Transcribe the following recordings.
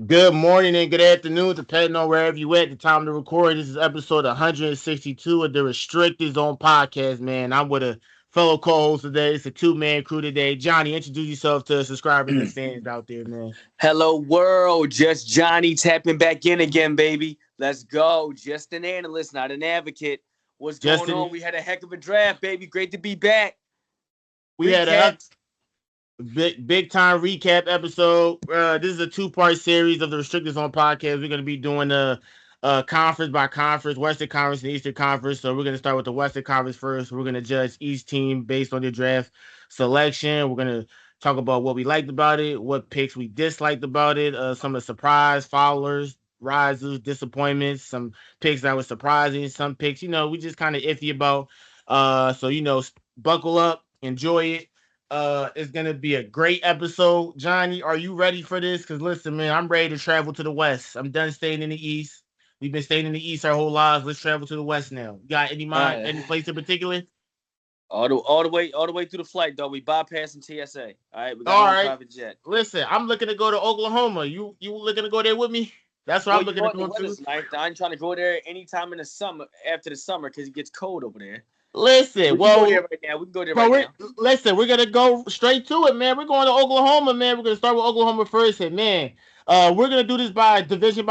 Good morning and good afternoon, depending on wherever you at the time to record. This is episode 162 of the Restricted Zone podcast, man. I'm with a fellow co-host today. It's a two-man crew today. Johnny, introduce yourself to the subscribers and fans out there, man. Hello, world. Just Johnny tapping back in again, baby. Let's go. Just an analyst, not an advocate. What's going Justin, on? We had a heck of a draft, baby. Great to be back. we had Recap. a big time recap episode. This is a two-part series of the Restricted Zone podcast. We're going to be doing the conference by conference, Western Conference and Eastern Conference. So we're going to start with the Western Conference first. We're going to judge each team based on their draft selection. We're going to talk about what we liked about it, what picks we disliked about it, some of the surprise followers, rises, disappointments, some picks that were surprising, some picks, we just kind of iffy about. So buckle up, enjoy it. It's gonna be a great episode. Johnny, are you ready for this? Because listen, man, I'm ready to travel to the West. I'm done staying in the East. We've been staying in the East our whole lives. Let's travel to the West now. You got Uh, any place in particular? all the way through the flight, though. We bypassing TSA. All right, we got All our own right. private jet. Listen, I'm looking to go to Oklahoma. You looking to go there with me? That's where Well, I'm you looking know to what? The go to. weather's nice. I ain't trying to go there anytime in the summer, after the summer, because it gets cold over there. Listen, We can go well, there right now. We can go there Bro, right now. we're gonna go straight to it, man. We're going to Oklahoma, man. We're gonna start with Oklahoma first, and man, we're gonna do this by division,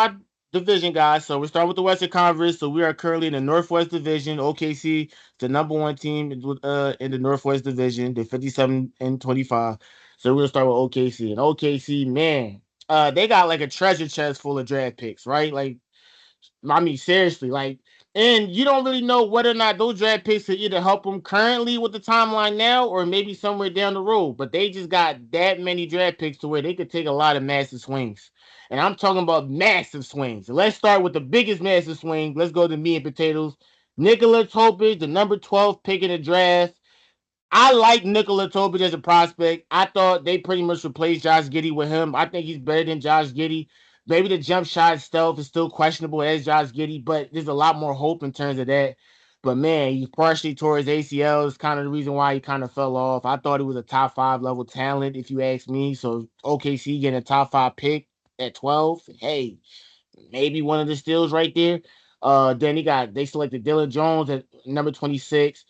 guys. So we start with the Western Conference. So we are currently in the Northwest Division. OKC, the number one team in the Northwest Division. They're 57-25. So we're gonna start with OKC, and OKC, man, they got like a treasure chest full of draft picks, right? Like I mean, seriously, like, and you don't really know whether or not those draft picks could either help them currently with the timeline now or maybe somewhere down the road. But they just got that many draft picks to where they could take a lot of massive swings. And I'm talking about massive swings. So let's start with the biggest massive swing. Let's go to meat and potatoes. Nikola Topic, the number 12 pick in the draft. I like Nikola Topic as a prospect. I thought they pretty much replaced Josh Giddey with him. I think he's better than Josh Giddey. Maybe the jump shot stealth is still questionable as Josh Giddey, but there's a lot more hope in terms of that. But man, he partially tore his ACL. Is kind of the reason why he kind of fell off. I thought he was a top five level talent, if you ask me. So OKC getting a top five pick at 12. Hey, maybe one of the steals right there. Then they selected Dylan Jones at number 26.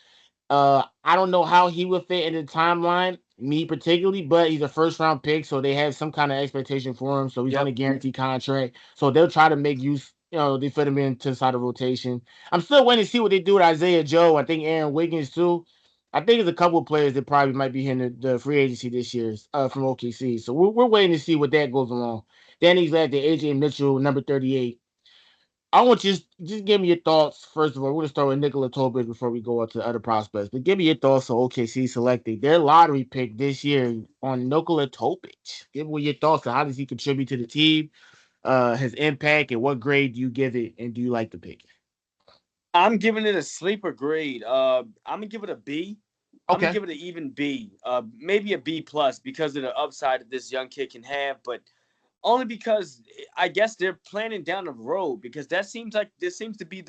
I don't know how he would fit in the timeline, me particularly, but he's a first round pick, so they have some kind of expectation for him. So he's on Yep. a guaranteed contract. So they'll try to make use, they fit him into the side of rotation. I'm still waiting to see what they do with Isaiah Joe. I think Aaron Wiggins too. I think there's a couple of players that probably might be hitting the free agency this year from OKC. So we're waiting to see what that goes along. Then he's at the AJ Mitchell, number 38. I want you to just give me your thoughts. First of all, we're gonna start with Nikola Topic before we go on to the other prospects. But give me your thoughts on OKC selecting their lottery pick this year on Nikola Topic. Give me your thoughts on how does he contribute to the team, his impact, and what grade do you give it, and do you like the pick? I'm giving it a sleeper grade. I'm gonna give it a B. I'm gonna Okay. give it an even B. Maybe a B plus because of the upside that this young kid can have, but only because I guess they're planning down the road because that seems like this seems to be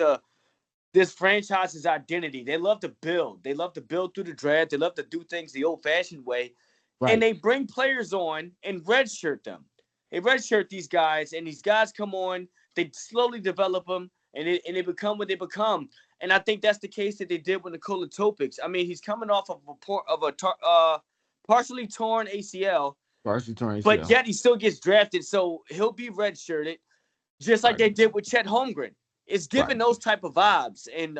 this franchise's identity. They love to build. They love to build through the draft. They love to do things the old-fashioned way, and Right. they bring players on and redshirt them. They redshirt these guys, and these guys come on. They slowly develop them, and they become what they become. And I think that's the case that they did with Nikola Topics. I mean, he's coming off of a partially torn ACL, Varsity Torrance, but yeah. yet he still gets drafted, so he'll be redshirted, just like Right. they did with Chet Holmgren. It's Right. giving those type of vibes, and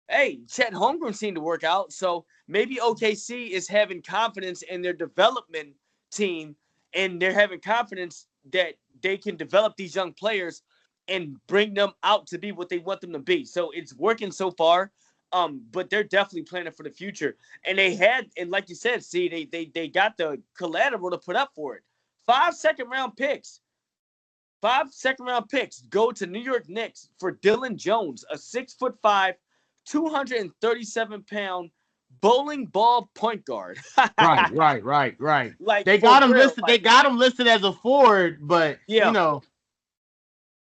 hey, Chet Holmgren seemed to work out, so maybe OKC is having confidence in their development team, and they're having confidence that they can develop these young players and bring them out to be what they want them to be. So it's working so far. But they're definitely planning for the future. And they had, and like you said, see, they got the collateral to put up for it. 5 second round picks. 5 second round picks go to New York Knicks for Dylan Jones, a 6'5", 237-pound bowling ball point guard. Right. Like They for got him real. listed. They Like, got him listed as a forward, but yeah.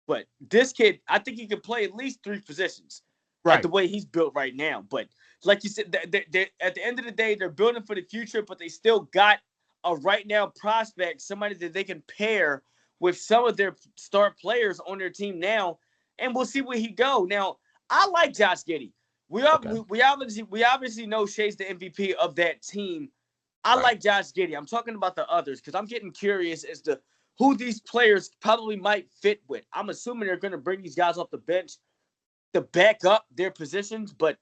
But this kid, I think he could play at least three positions at the right. way he's built right now. But like you said, at the end of the day, they're building for the future, but they still got a right now prospect, somebody that they can pair with some of their star players on their team now, and we'll see where he go. Now, I like Josh Giddey. We obviously know Shea's the MVP of that team. I like Josh Giddey. I'm talking about the others because I'm getting curious as to who these players probably might fit with. I'm assuming they're going to bring these guys off the bench to back up their positions, but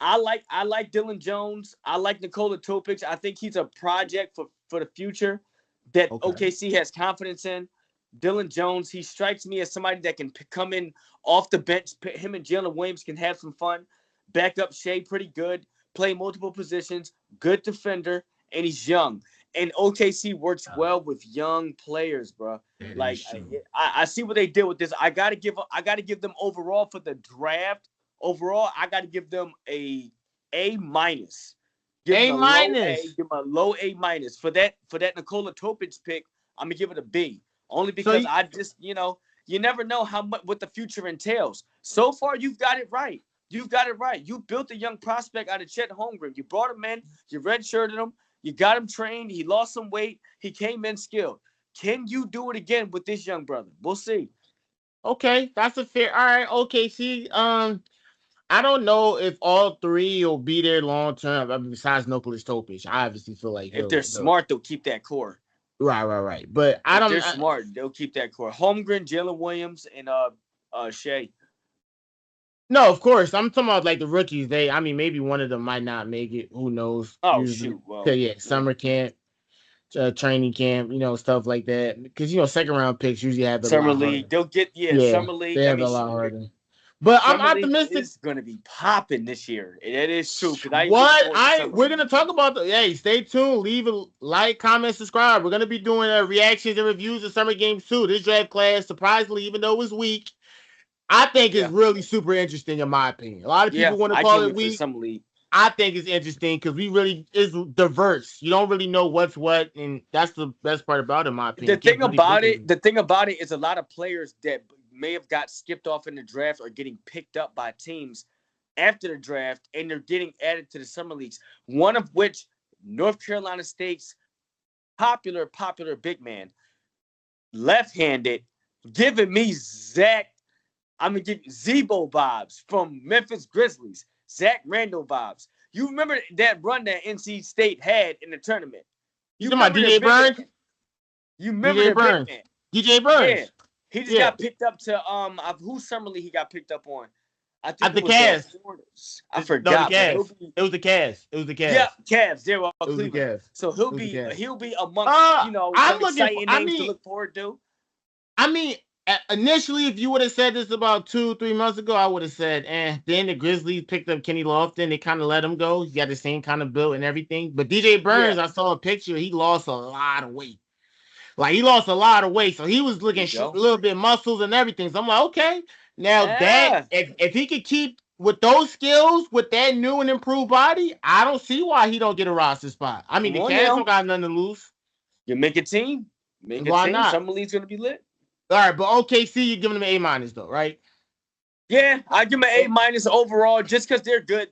I like Dylan Jones. I like Nikola Topic. I think he's a project for the future that OKC has confidence in. Dylan Jones, he strikes me as somebody that can come in off the bench. Him and Jalen Williams can have some fun. Back up Shea pretty good. Play multiple positions. Good defender. And he's young. And OKC works well with young players, bro. Like I see what they did with this. I gotta give them overall for the draft. Overall, I gotta give them A-. Give them a low A- for that Nikola Topic pick. I'm gonna give it a B. Only because I just, you never know what the future entails. So far, you've got it right. You built a young prospect out of Chet Holmgren. You brought him in. You redshirted him. You got him trained. He lost some weight. He came in skilled. Can you do it again with this young brother? We'll see. Okay, that's a fair. All right, OKC. I don't know if all three will be there long term. I mean, besides Nicholas Topic, I obviously feel like if they're smart, they'll keep that core. Right. But if they're smart, they'll keep that core. Holmgren, Jalen Williams, and Shea. No, of course. I'm talking about like the rookies. Maybe one of them might not make it. Who knows? Oh, usually. Shoot. Well, summer camp, training camp, stuff like that. Because, second round picks usually have summer league. They'll get, summer league. They have a lot harder. But I'm optimistic. It's going to be popping this year. That is true. We're going to talk about stay tuned. Leave a like, comment, subscribe. We're going to be doing reactions and reviews of summer games too. This draft class, surprisingly, even though it was weak, I think it's really super interesting in my opinion. A lot of people want to call it weak. I think it's interesting because it's diverse. You don't really know what's what, and that's the best part about it, in my opinion. The thing about it is a lot of players that may have got skipped off in the draft or getting picked up by teams after the draft, and they're getting added to the summer leagues. One of which, North Carolina State's popular big man, left-handed, giving me I'm going to give Zebo vibes from Memphis Grizzlies. Zach Randall vibes. You remember that run that NC State had in the tournament? You talking about DJ Burns? You remember DJ Burns? DJ Burns. Yeah. He just got picked up to whose summer league he got picked up on? I think the Cavs. I forgot. No, it was the Cavs. Yeah, Cavs. They were all Cleveland. So he'll be amongst some exciting names to look forward to. Initially, if you would have said this about 2-3 months ago, I would have said, Then the Grizzlies picked up Kenny Lofton. They kind of let him go. He got the same kind of build and everything. But DJ Burns, I saw a picture. He lost a lot of weight. So he was looking a little bit muscles and everything. So I'm like, okay. Now that if he could keep with those skills, with that new and improved body, I don't see why he don't get a roster spot. I mean, the Cavs don't got nothing to lose. You make a team. Why not? Summer league's gonna be lit. All right, but OKC, you're giving them an A- though, right? Yeah, I give them an A- overall just because they're good.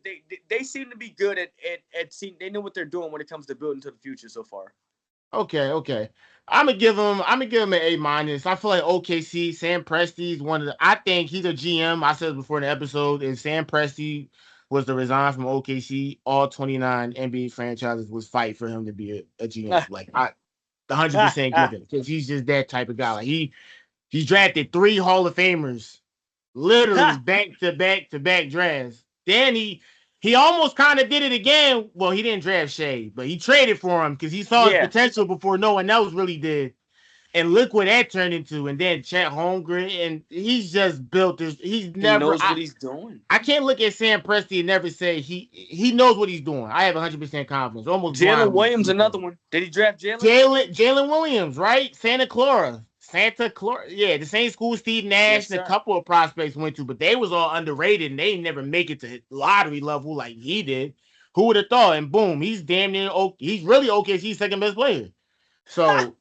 They seem to be good at seeing. They know what they're doing when it comes to building to the future so far. Okay. I'm gonna give him an A-. I feel like OKC, Sam Presti's I think he's a GM. I said before in the episode, if Sam Presti was to resign from OKC, all 29 NBA franchises would fight for him to be a GM. Like 100% give it because he's just that type of guy. Like he drafted 3 Hall of Famers, literally back-to-back drafts. Then he almost kind of did it again. Well, he didn't draft Shea, but he traded for him because he saw his potential before no one else really did. And look what that turned into. And then Chet Holmgren, and he's just built this. He knows what he's doing. I can't look at Sam Presti and never say he knows what he's doing. I have 100% confidence. Almost Jalen Williams, another one. Did he draft Jalen? Jalen Williams, right? Santa Clara. Yeah, the same school Steve Nash and a couple of prospects went to, but they was all underrated and they never make it to lottery level like he did. Who would have thought? And boom, he's damn near he's really OKC's second best player. So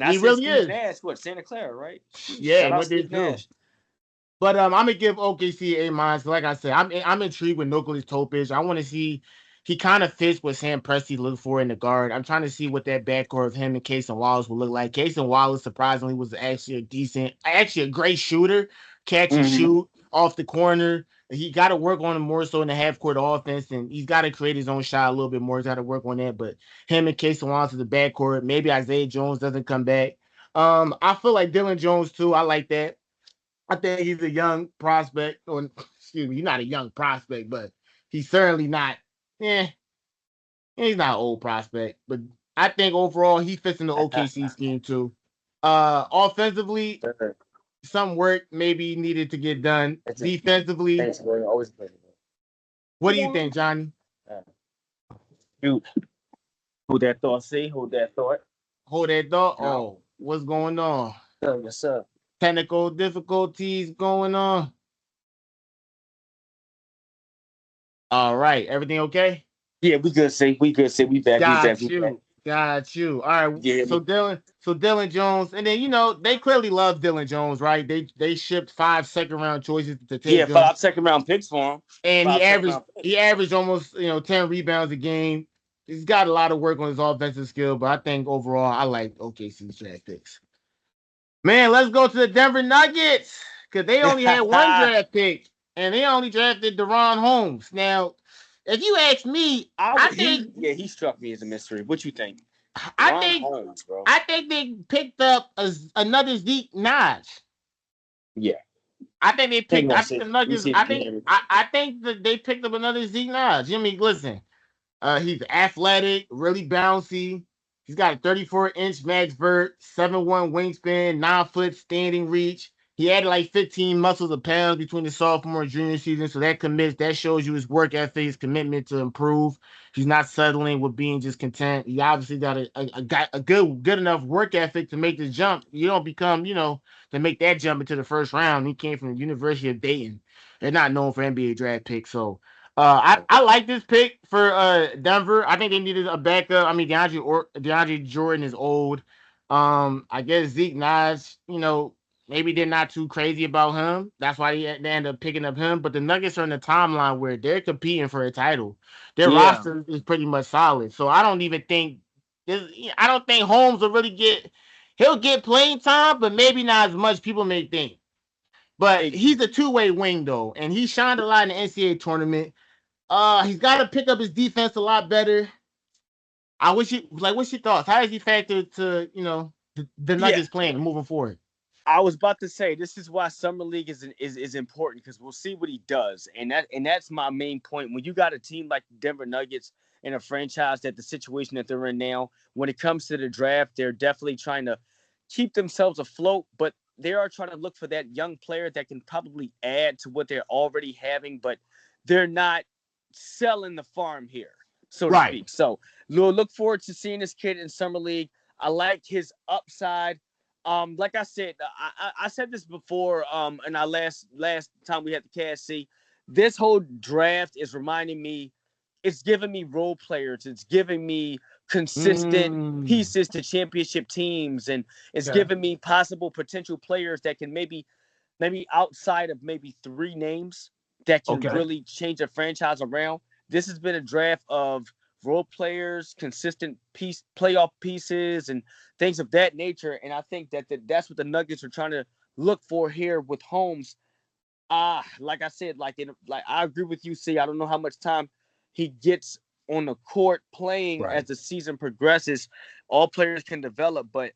he really is. Nash, Santa Clara, right? Yeah, what they do. But I'm gonna give OKC A-. Like I said, I'm intrigued with Nicholas Topic. I want to see he kind of fits what Sam Presti looked for in the guard. I'm trying to see what that backcourt of him and Case and Wallace will look like. Case and Wallace surprisingly was actually a great shooter, catch and Mm-hmm. shoot off the corner. He got to work on him more so in the half court offense, and he's got to create his own shot a little bit more. He's got to work on that. But him and Case and Wallace is the backcourt. Maybe Isaiah Jones doesn't come back. I feel like Dylan Jones too. I like that. I think he's a young prospect, or excuse me, he's not a young prospect, but he's certainly not. Yeah, he's not an old prospect, but I think overall he fits in the OKC scheme too. Offensively, some work maybe needed to get done. Defensively, what do you think, Johnny? Shoot. Hold that thought, see? Hold that thought. Hold that thought. Oh, what's going on? Yes, sir. Technical difficulties going on. All right, everything okay? Yeah, we good, see. We good, see. We back. Got you. All right. Yeah. So Dylan Jones, and then they clearly love Dylan Jones, right? They shipped 5 second-round choices to take him. 5 second-round picks for him. And he averaged almost 10 rebounds a game. He's got a lot of work on his offensive skill, but I think overall I like OKC's draft picks. Man, let's go to the Denver Nuggets because they only had 1 draft pick, and they only drafted DeRon Holmes. Now, if you ask me, I think he struck me as a mystery. What you think? I think they picked up another Zeke Naj. Yeah. I think they picked. I think the Nuggets. I think that they picked up another Zeke Naj. Jimmy, listen, he's athletic, really bouncy. He's got a 34-inch max vert, 7'1" wingspan, 9-foot standing reach. He added like 15 muscles of pounds between the sophomore and junior season, so that shows you his work ethic, his commitment to improve. He's not settling with being just content. He obviously got a good enough work ethic to make this jump. You don't become, to make that jump into the first round. He came from the University of Dayton. They're not known for NBA draft picks, so I like this pick for Denver. I think they needed a backup. I mean, DeAndre Jordan is old. I guess Zeke Naj, maybe they're not too crazy about him. That's why they end up picking up him. But the Nuggets are in the timeline where they're competing for a title. Their roster is pretty much solid. So I don't even think I don't think Holmes will really he'll get playing time, but maybe not as much people may think. But he's a two-way wing though, and he shined a lot in the NCAA tournament. He's got to pick up his defense a lot better. What's your thoughts? How does he factor to the Nuggets playing moving forward? I was about to say this is why summer league is important because we'll see what he does, and that's my main point. When you got a team like the Denver Nuggets and a franchise that the situation that they're in now, when it comes to the draft, they're definitely trying to keep themselves afloat, but they are trying to look for that young player that can probably add to what they're already having, but they're not selling the farm here, so to speak. So we'll look forward to seeing this kid in summer league. I like his upside. Like I said, I said this before. In our last time we had the cast. See, this whole draft is reminding me. It's giving me role players. It's giving me consistent pieces to championship teams, and it's giving me possible potential players that can maybe outside of maybe 3 names that can really change a franchise around. This has been a draft of role players, consistent playoff pieces, and things of that nature. And I think that's what the Nuggets are trying to look for here with Holmes. Like I said, I agree with you, C. I don't know how much time he gets on the court playing as the season progresses. All players can develop, but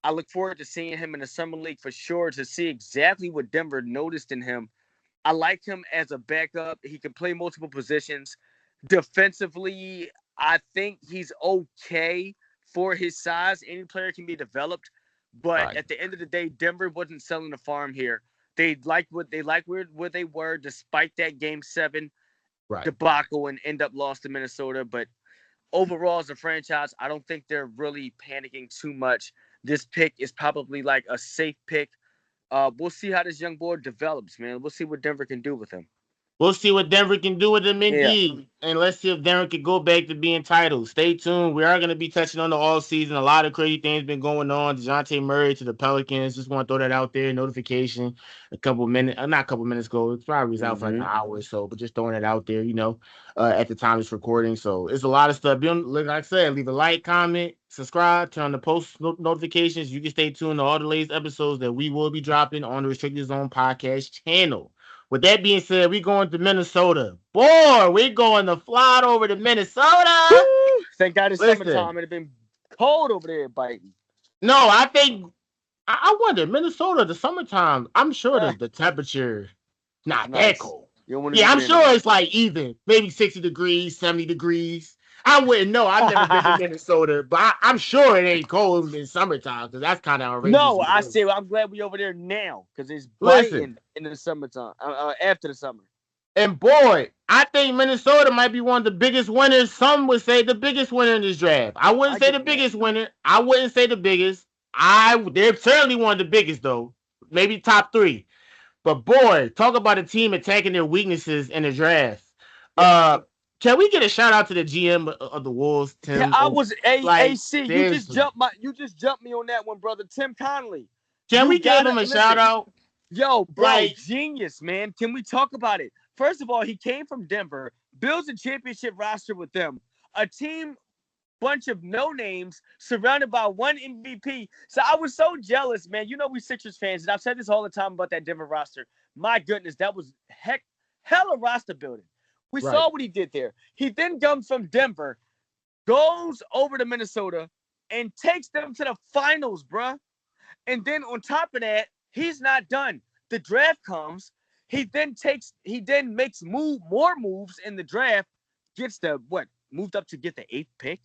I look forward to seeing him in the summer league for sure to see exactly what Denver noticed in him. I like him as a backup. He can play multiple positions. Defensively, I think he's okay for his size. Any player can be developed, but at the end of the day, Denver wasn't selling the farm here. They liked where they were, despite that Game 7 debacle and end up lost to Minnesota. But overall, as a franchise, I don't think they're really panicking too much. This pick is probably like a safe pick. We'll see how this young boy develops, man. We'll see what Denver can do with him. We'll see what Denver can do with them Yeah. indeed. And let's see if Denver can go back to being titled. Stay tuned. We are going to be touching on the all season. A lot of crazy things been going on. DeJounte Murray to the Pelicans. Just want to throw that out there. Notification a couple minutes, not a couple minutes ago. It probably was out for like an hour or so, but just throwing it out there, at the time it's recording. So it's a lot of stuff. Like I said, leave a like, comment, subscribe, turn on the post notifications. You can stay tuned to all the latest episodes that we will be dropping on the Restricted Zone podcast channel. With that being said, we going to Minnesota. Boy, we're going to fly over to Minnesota. Woo! Thank God it's Listen, summertime. It'd been cold over there biting. no, I think I wonder Minnesota, the summertime. I'm sure Eh, the temperature not that nice. cold. You don't want to Yeah, be I'm there sure no it's like even maybe 60 degrees, 70 degrees. I wouldn't know. I've never been to more. Minnesota, but I'm sure it ain't cold in summertime because that's kind of outrageous. No, I say I'm glad we over there now because it's Listen, biting in the summertime. After the summer. and boy, I think Minnesota might be one of the biggest winners. Some would say the biggest winner in this draft. I wouldn't I say get the that. biggest winner. I wouldn't say the biggest. They're certainly one of the biggest though. Maybe top three. But boy, talk about a team attacking their weaknesses in the draft. Yep. Can we get a shout out to the GM of the Wolves, Yeah, Tim? I was Like AC. seriously, You just jumped me on that one, brother. Tim Connolly. can You we give gotta him a shout listen. out? Yo, bro, Like, genius, man. Can we talk about it? First of all, he came from Denver, builds a championship roster with them, a team bunch of no names surrounded by one MVP. So I was so jealous, man. You know we Sixers fans, and I've said this all the time about that Denver roster. My goodness, that was hella roster building. We right, saw what he did there. He then comes from Denver, goes over to Minnesota, and takes them to the finals, bruh. And then on top of that, he's not done. The draft comes. He then makes more moves in the draft. Gets the moved up to get the 8th pick.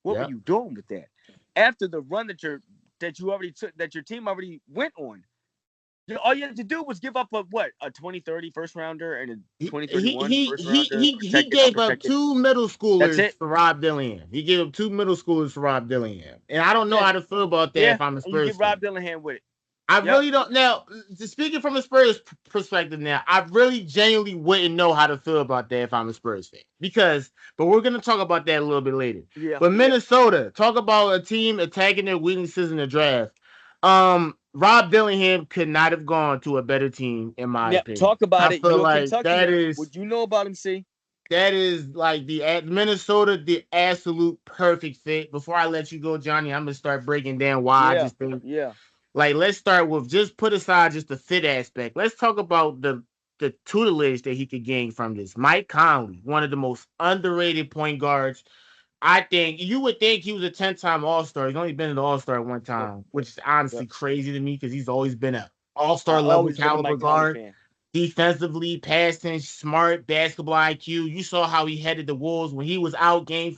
What were yeah. you doing with that? After the run that your team already went on. All you had to do was give up a 2030 first rounder and a He 2031 he first he rounder, he he protected, gave up unprotected. two middle That's schoolers it. for Rob Dillingham. He gave up two middle schoolers for Rob Dillingham, and I don't know Yeah, how to feel about that yeah. if I'm a And you Spurs get Rob fan. Dillingham with it. I Yep. really don't. Now, speaking from a Spurs perspective, now I really genuinely wouldn't know how to feel about that if I'm a Spurs fan but we're gonna talk about that a little bit later. Yeah. But Minnesota, talk about a team attacking their weaknesses in the draft. Rob Dillingham could not have gone to a better team, in my Yeah. opinion. Talk about I it. feel You're a like Kentuckian. What you know about him, see? that is like the Minnesota, the absolute perfect fit. Before I let you go, Johnny, I'm gonna start breaking down why I Yeah. just think. Yeah. Like, let's start with just put aside just the fit aspect. Let's talk about the tutelage that he could gain from this. Mike Conley, one of the most underrated point guards. I think you would think he was a 10-time All-Star. He's only been an All-Star one Yep. time, which is honestly Yep. crazy to me because he's always been an I All-Star level always been a caliber Mike Conley guard. fan. Defensively, passing, smart, basketball IQ. You saw how he headed the Wolves when he was out game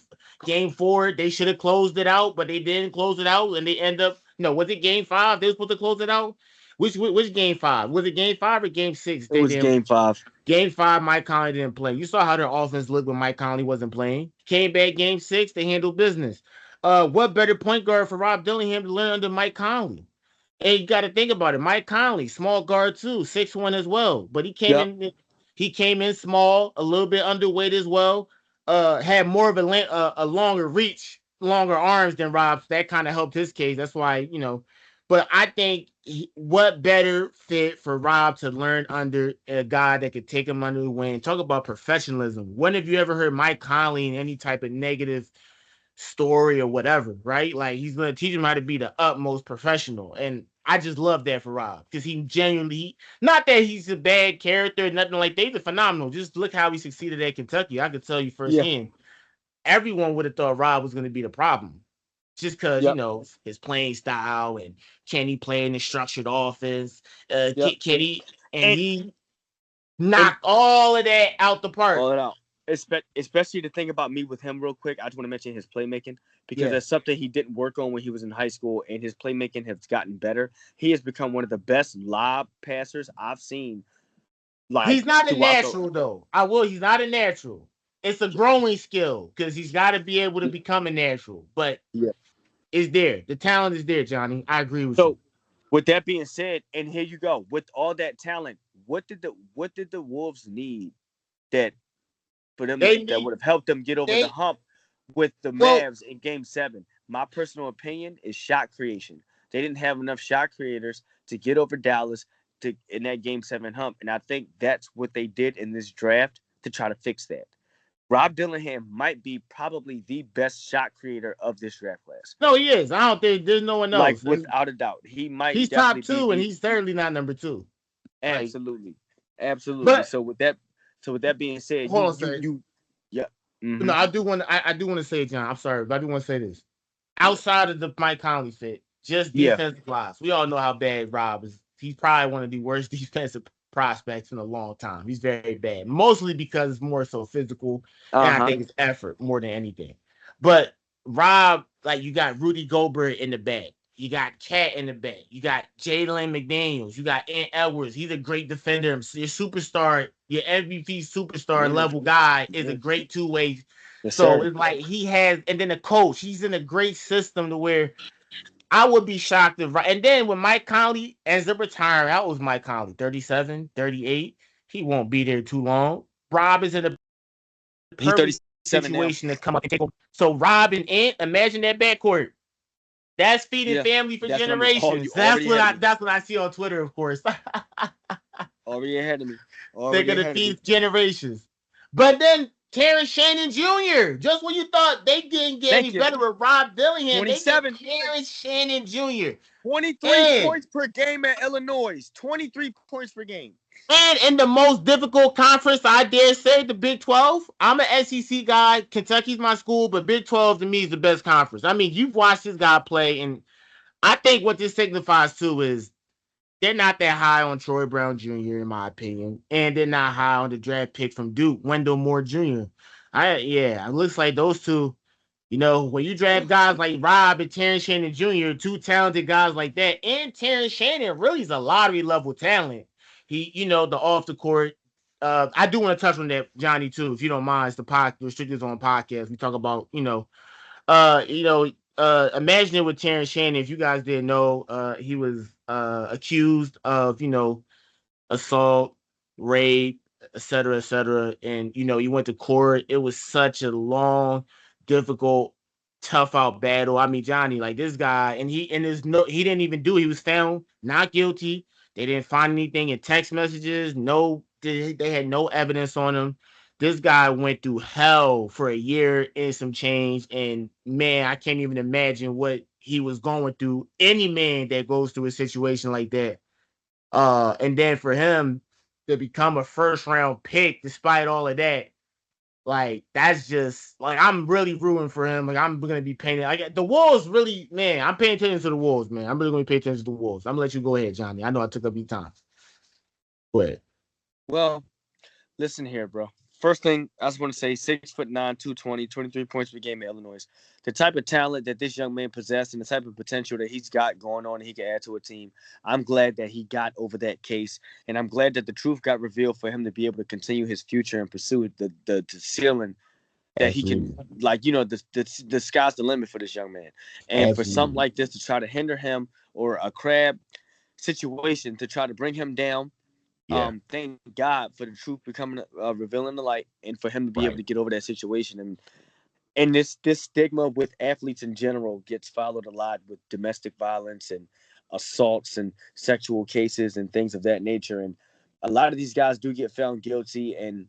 4. They should have closed it out, but they didn't close it out, and they end up. No, was it game 5? They were supposed to close it out. Which game 5? Was it game 5 or game 6? It They was didn't. game 5. Game 5, Mike Conley didn't play. You saw how their offense looked when Mike Conley wasn't playing. Came back game 6, they handled business. What better point guard for Rob Dillingham to learn under Mike Conley? And you got to think about it. Mike Conley, small guard too, 6'1" as well. But Yep. he came in small, a little bit underweight as well. Had more of a longer reach, longer arms than Rob. So that kind of helped his case. That's why, But I think what better fit for Rob to learn under a guy that could take him under the wing. Talk about professionalism. When have you ever heard Mike Conley in any type of negative story or whatever, right? Like he's gonna teach him how to be the utmost professional. And I just love that for Rob because he genuinely, not that he's a bad character, nothing like that. He's phenomenal. Just look how he succeeded at Kentucky. I could tell you Yeah. firsthand. Everyone would have thought Rob was gonna be the problem. Just because, Yep. his playing style and can he play in a structured offense? Yep. Can he and And, he knocked all of that out the park. all it out. Especially the thing about me with him real quick, I just want to mention his playmaking because Yeah. that's something he didn't work on when he was in high school, and his playmaking has gotten better. He has become one of the best lob passers I've seen. He's Like not a throughout the natural though. He's not a natural. It's a growing skill because he's got to be able to become a natural. But yeah. it's there. The talent is there, Johnny. I agree with you. So with that being said, and here you go with all that talent, what did the Wolves need? that for them They that need would have helped them get over the they hump with the well Mavs in Game 7. My personal opinion is shot creation. They didn't have enough shot creators to get over Dallas in that Game 7 hump, and I think that's what they did in this draft to try to fix that. Rob Dillingham might be probably the best shot creator of this draft class. no, he is. I don't think there's no one Like else. without a doubt, he might He's top definitely be two, and the he's certainly not number two. Like, absolutely, absolutely. but So with that being said, hold on, sir. yeah. No, Mm-hmm. I do want to say, John. I'm sorry, but I do want to say this. Outside of the Mike Conley fit, just Yeah. defensive wise, we all know how bad Rob is. He's probably one of the worst defensive prospects in a long time. He's very bad, mostly because it's more so physical, and I Uh-huh. think it's effort more than anything. But Rob, like, you got Rudy Gobert in the back. You got Cat in the back. You got Jalen McDaniels. You got Ant Edwards. He's a great defender. Your superstar, your MVP superstar level guy is a great two-way. Yes, So sir. it's like he has, and then the coach, he's in a great system to where I would be shocked if, and then when Mike Conley ends up retiring, that was Mike Conley, 37, 38. He won't be there too long. Rob is in a He's perfect 37 now. situation to come up and take over. So Rob and Ant, imagine that backcourt. That's feeding Yeah, family for that's what generations. you That's already what had me. that's what I see on Twitter, of course. Already ahead of me. They're Already gonna ahead of me. feed generations. But then Terrence Shannon Jr., just when you thought they didn't get any better with Rob Dillingham, 27. they get Terrence Shannon Jr. 23 points per game at Illinois. 23 points per game. And in the most difficult conference, I dare say, the Big 12. I'm an SEC guy. Kentucky's my school, but Big 12 to me is the best conference. I mean, you've watched this guy play, and I think what this signifies too is they're not that high on Troy Brown Jr., in my opinion, and they're not high on the draft pick from Duke, Wendell Moore Jr. It looks like those two. You know, when you draft guys like Rob and Terrence Shannon Jr., two talented guys like that, and Terrence Shannon really is a lottery level talent. He, the off the court. I do want to touch on that, Johnny, too, if you don't mind. It's the Restricted Zone podcast. We talk about, imagine it with Terrence Shannon. If you guys didn't know, he was accused of, assault, rape, et cetera, and he went to court. It was such a long, difficult, tough out battle. I mean, Johnny, like this guy, and he didn't even do it. He was found not guilty. They didn't find anything in text messages. No, they had no evidence on him. This guy went through hell for a year and some change, and man, I can't even imagine what he was going through. Any man that goes through a situation like that. And then for him to become a first round pick despite all of that, like that's just like I'm really rooting for him. Like I'm gonna be paying. Like the Wolves, really, man. I'm paying attention to the Wolves, man. I'm really gonna pay attention to the Wolves. I'm gonna let you go ahead, Johnny. I know I took up your time. Go ahead. Well, listen here, bro. First thing I just want to say, 6'9", 220, 23 points per game at Illinois. The type of talent that this young man possessed and the type of potential that he's got going on and he can add to a team, I'm glad that he got over that case. And I'm glad that the truth got revealed for him to be able to continue his future and pursue the ceiling that Absolutely. he can, like, the sky's the limit for this young man. And for something like this to try to hinder him or a crab situation to try to bring him down, thank God for the truth becoming revealing the light, and for him to be able to get over that situation. And this stigma with athletes in general gets followed a lot with domestic violence and assaults and sexual cases and things of that nature. And a lot of these guys do get found guilty. And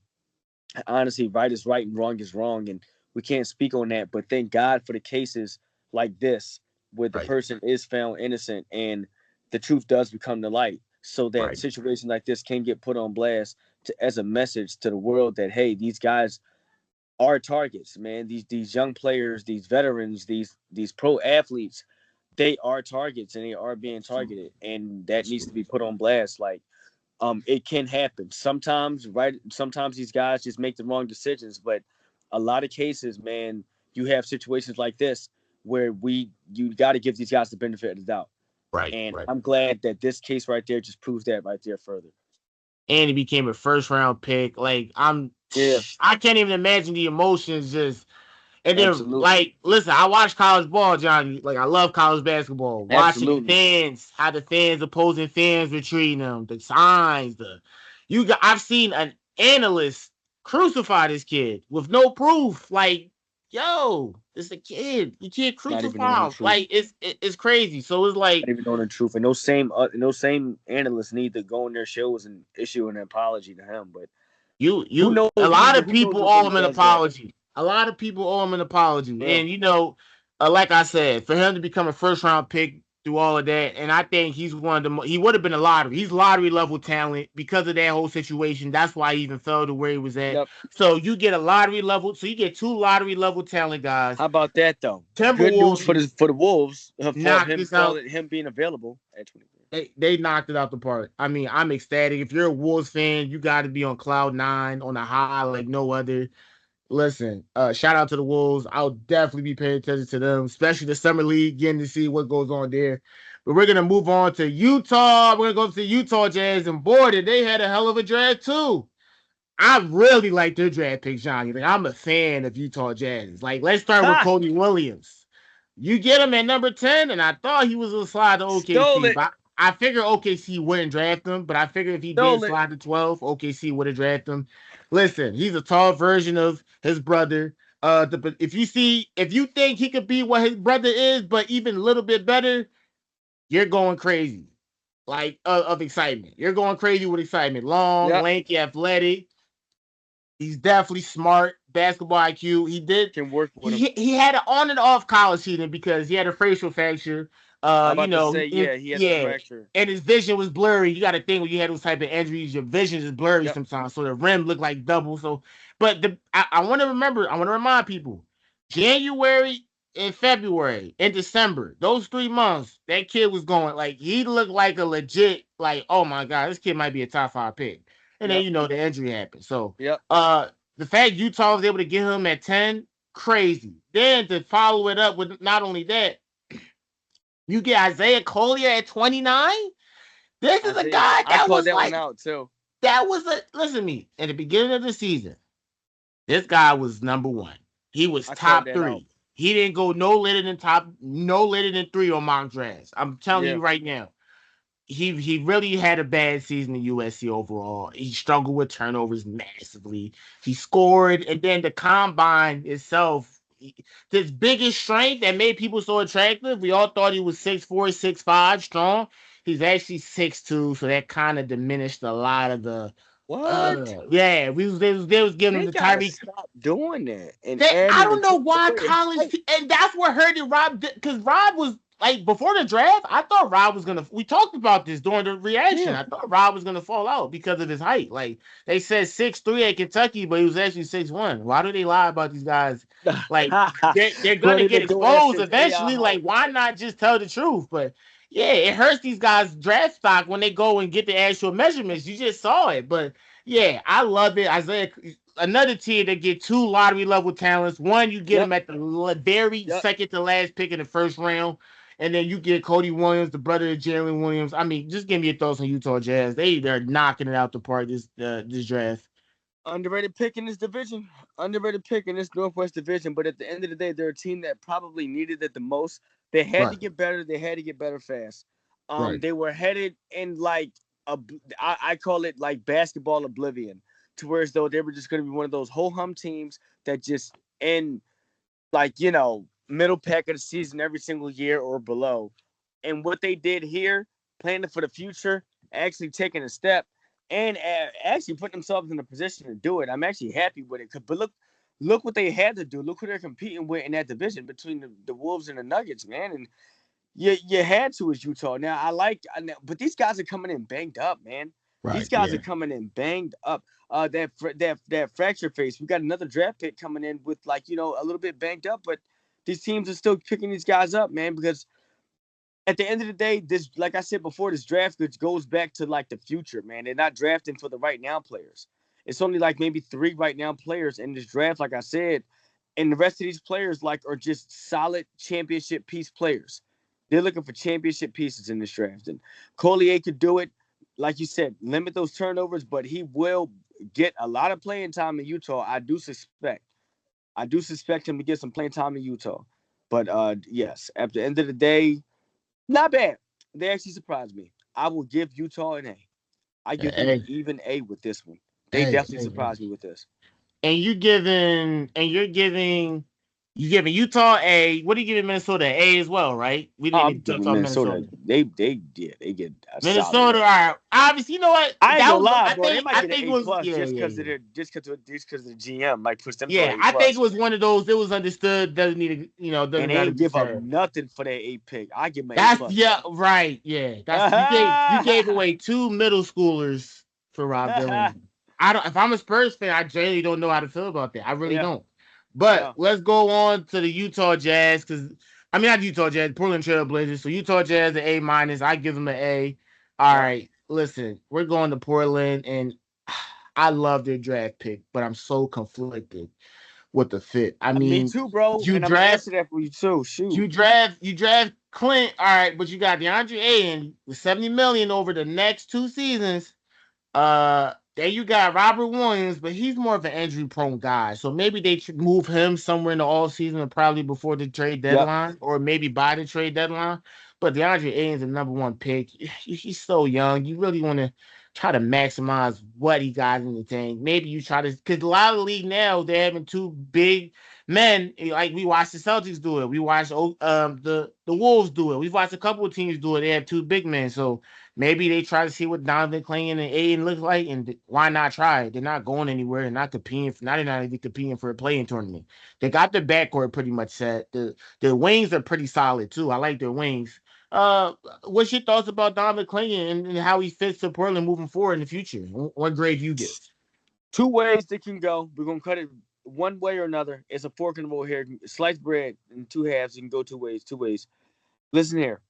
honestly, right is right and wrong is wrong. And we can't speak on that. But thank God for the cases like this where the person is found innocent and the truth does become the light. So that situations like this can get put on blast as a message to the world that, hey, these guys are targets, man. These young players, these veterans, these pro athletes, they are targets and they are being targeted, and that needs to be put on blast. Like, it can happen sometimes, right? Sometimes these guys just make the wrong decisions, but a lot of cases, man, you have situations like this where you got to give these guys the benefit of the doubt. And I'm glad that this case right there just proves that right there further. And he became a first round pick. Like I can't even imagine the emotions just. And then, like, listen, I watch college ball, Johnny. Like, I love college basketball. Watching the fans, how the opposing fans were treating them, the signs, I've seen an analyst crucify this kid with no proof. Like, yo, it's a kid. You can't Not even knowing crucify the him. truth. Like, it's crazy. So it's Not like even knowing the truth. And those same analysts need to go on their shows and issue an apology to him. But who knows a lot of who knows people if owe really him an does that? apology. A lot of people owe him an apology. Yeah. And like I said, for him to become a first round pick through all of that, and I think he's one of the he would have been a lottery. He's lottery level talent because of that whole situation. That's why he even fell to where he was at. Yep. So you get a lottery level, so you get two lottery level talent guys. How about that though? Good news Timberwolves for the Wolves for knocked him this out. him being available at 23. They knocked it out the park. I mean, I'm ecstatic. If you're a Wolves fan, you got to be on cloud nine, on a high like no other. Listen, shout out to the Wolves. I'll definitely be paying attention to them, especially the summer league, getting to see what goes on there. But we're gonna move on to Utah. We're gonna go to the Utah Jazz, and boy, did they had a hell of a draft too. I really like their draft pick, Johnny. Like, I'm a fan of Utah Jazz. Like, let's start with Ha! Cody Williams. You get him at number 10, and I thought he was gonna slide to Stole OKC, it. but I figured OKC wouldn't draft him. But I figured if he did Stole it. slide to 12, OKC would have drafted him. Listen, he's a tall version of his brother. If you think he could be what his brother is, but even a little bit better, you're going crazy. Like of excitement. You're going crazy with excitement. Long, Yep. lanky, athletic. He's definitely smart, basketball IQ. Can work with him. He had an on and off college season because he had a facial fracture. I'm about to say, yeah, he has a Yeah, fracture. and his vision was blurry. You got to think when you had those type of injuries, your vision is blurry Yep. sometimes. So the rim looked like double. So, but I want to remind people, January and February and December, those 3 months, that kid was going like he looked like a legit like, oh my god, this kid might be a top 5 pick. And Yep. then the injury happened. So Yep. the fact Utah was able to get him at 10, crazy. Then to follow it up with not only that, you get Isaiah Collier at 29. This is a guy I that called was that like one out too. listen to me. At the beginning of the season, this guy was number 1. He was I called top that 3. out. He didn't go no later than 3 on mock drafts. I'm telling Yeah. you right now. He really had a bad season in USC overall. He struggled with turnovers massively. He scored, and then the combine itself, his biggest strength that made people so attractive. We all thought he was 6'4", 6'5", strong. He's actually 6'2", so that kind of diminished a lot of the. What? Yeah, they was giving him They the gotta Tyreek. stop doing that and I adding don't the know two why players. college, and that's what hurt it, Rob, because Rob was like before the draft. I thought Rob was gonna. We talked about this during the reaction. Yeah. I thought Rob was gonna fall out because of his height. Like they said 6'3" at Kentucky, but he was actually 6'1". Why do they lie about these guys? Like they're Bro, gonna they've get been doing that exposed since AI eventually. Like House. why not just tell the truth? But yeah, it hurts these guys' draft stock when they go and get the actual measurements. You just saw it, but yeah, I love it. Isaiah, another team that get 2 lottery level talents. One, you get Yep. them at the very Yep. second to last pick in the first round, and then you get Cody Williams, the brother of Jalen Williams. I mean, just give me your thoughts on Utah Jazz. They're knocking it out the park this draft. Underrated pick in this division. Underrated pick in this Northwest division. But at the end of the day, they're a team that probably needed it the most. They had to Right, get better. They had to get better fast. right. They were headed in like I call it like basketball oblivion, to where as though they were just going to be one of those ho hum teams that just end like middle pack of the season every single year or below. And what they did here, planning for the future, actually taking a step and actually putting themselves in a position to do it. I'm actually happy with it. But look what they had to do. Look who they're competing with in that division between the Wolves and the Nuggets, man. And you had to as Utah. Now but these guys are coming in banged up, man. These Right, guys yeah. are coming in banged up. That fracture face. We got another draft pick coming in with a little bit banged up, but these teams are still picking these guys up, man, because at the end of the day, this, like I said before, this draft goes back to like the future, man. They're not drafting for the right now players. It's only like maybe 3 right now players in this draft, like I said, and the rest of these players are just solid championship piece players. They're looking for championship pieces in this draft, and Collier could do it. Like you said, limit those turnovers, but he will get a lot of playing time in Utah. I do suspect. I do suspect him to get some playing time in Utah. But yes, at the end of the day, not bad. They actually surprised me. I will give Utah an A. I give them an Hey, even A with this one. They hey, definitely hey, hey. surprised me with this. and you're giving Utah A. What are you giving Minnesota A as well, right? We didn't I'm even touch giving on Minnesota. Minnesota. They get a solid Minnesota, A. all right. Obviously, you know what? I ain't That gonna was lie, I bro. They think might I get an think it A was plus yeah, just yeah, because of yeah. the GM might push them to an Yeah, A I think it plus, was one of those. It was understood. Doesn't need to, and doesn't they got to ain't be give up said. nothing for that A pick. I give them an A That's plus, yeah, bro. right. Yeah, that's you gave away two middle schoolers for Rob Dillingham. I don't. If I'm a Spurs fan, I genuinely don't know how to feel about that. I really Yeah, don't. But yeah, let's go on to the Utah Jazz because I mean not Utah Jazz, Portland Trail Blazers. So Utah Jazz an A minus. I give them an A. All yeah. right, listen, we're going to Portland, and I love their draft pick, but I'm so conflicted with the fit. I Me mean, too, bro. you And I'm gonna draft answer that for you too. Shoot. you draft Clint, all right, but you got DeAndre Ayton with 70 million over the next 2 seasons. Then you got Robert Williams, but he's more of an injury prone guy. So maybe they should move him somewhere in the all season or probably before the trade Yep. deadline, or maybe by the trade deadline. But DeAndre Ayton's the number one pick. He's so young. You really want to try to maximize what he got in the tank. Maybe you try to, because a lot of the league now they're having two big men. Like we watched the Celtics do it. We watched the Wolves do it. We've watched a couple of teams do it. They have two big men. So maybe they try to see what Donovan Clingan and Aiden look like, and why not try it? They're not going anywhere. They're not competing. They're not even competing for a playing tournament. They got their backcourt pretty much set. The wings are pretty solid too. I like their wings. What's your thoughts about Donovan Clingan and how he fits to Portland moving forward in the future? What grade you give? Two ways they can go. We're gonna cut it one way or another. It's a fork in the road here. Sliced bread in two halves. You can go two ways. Two ways. Listen here.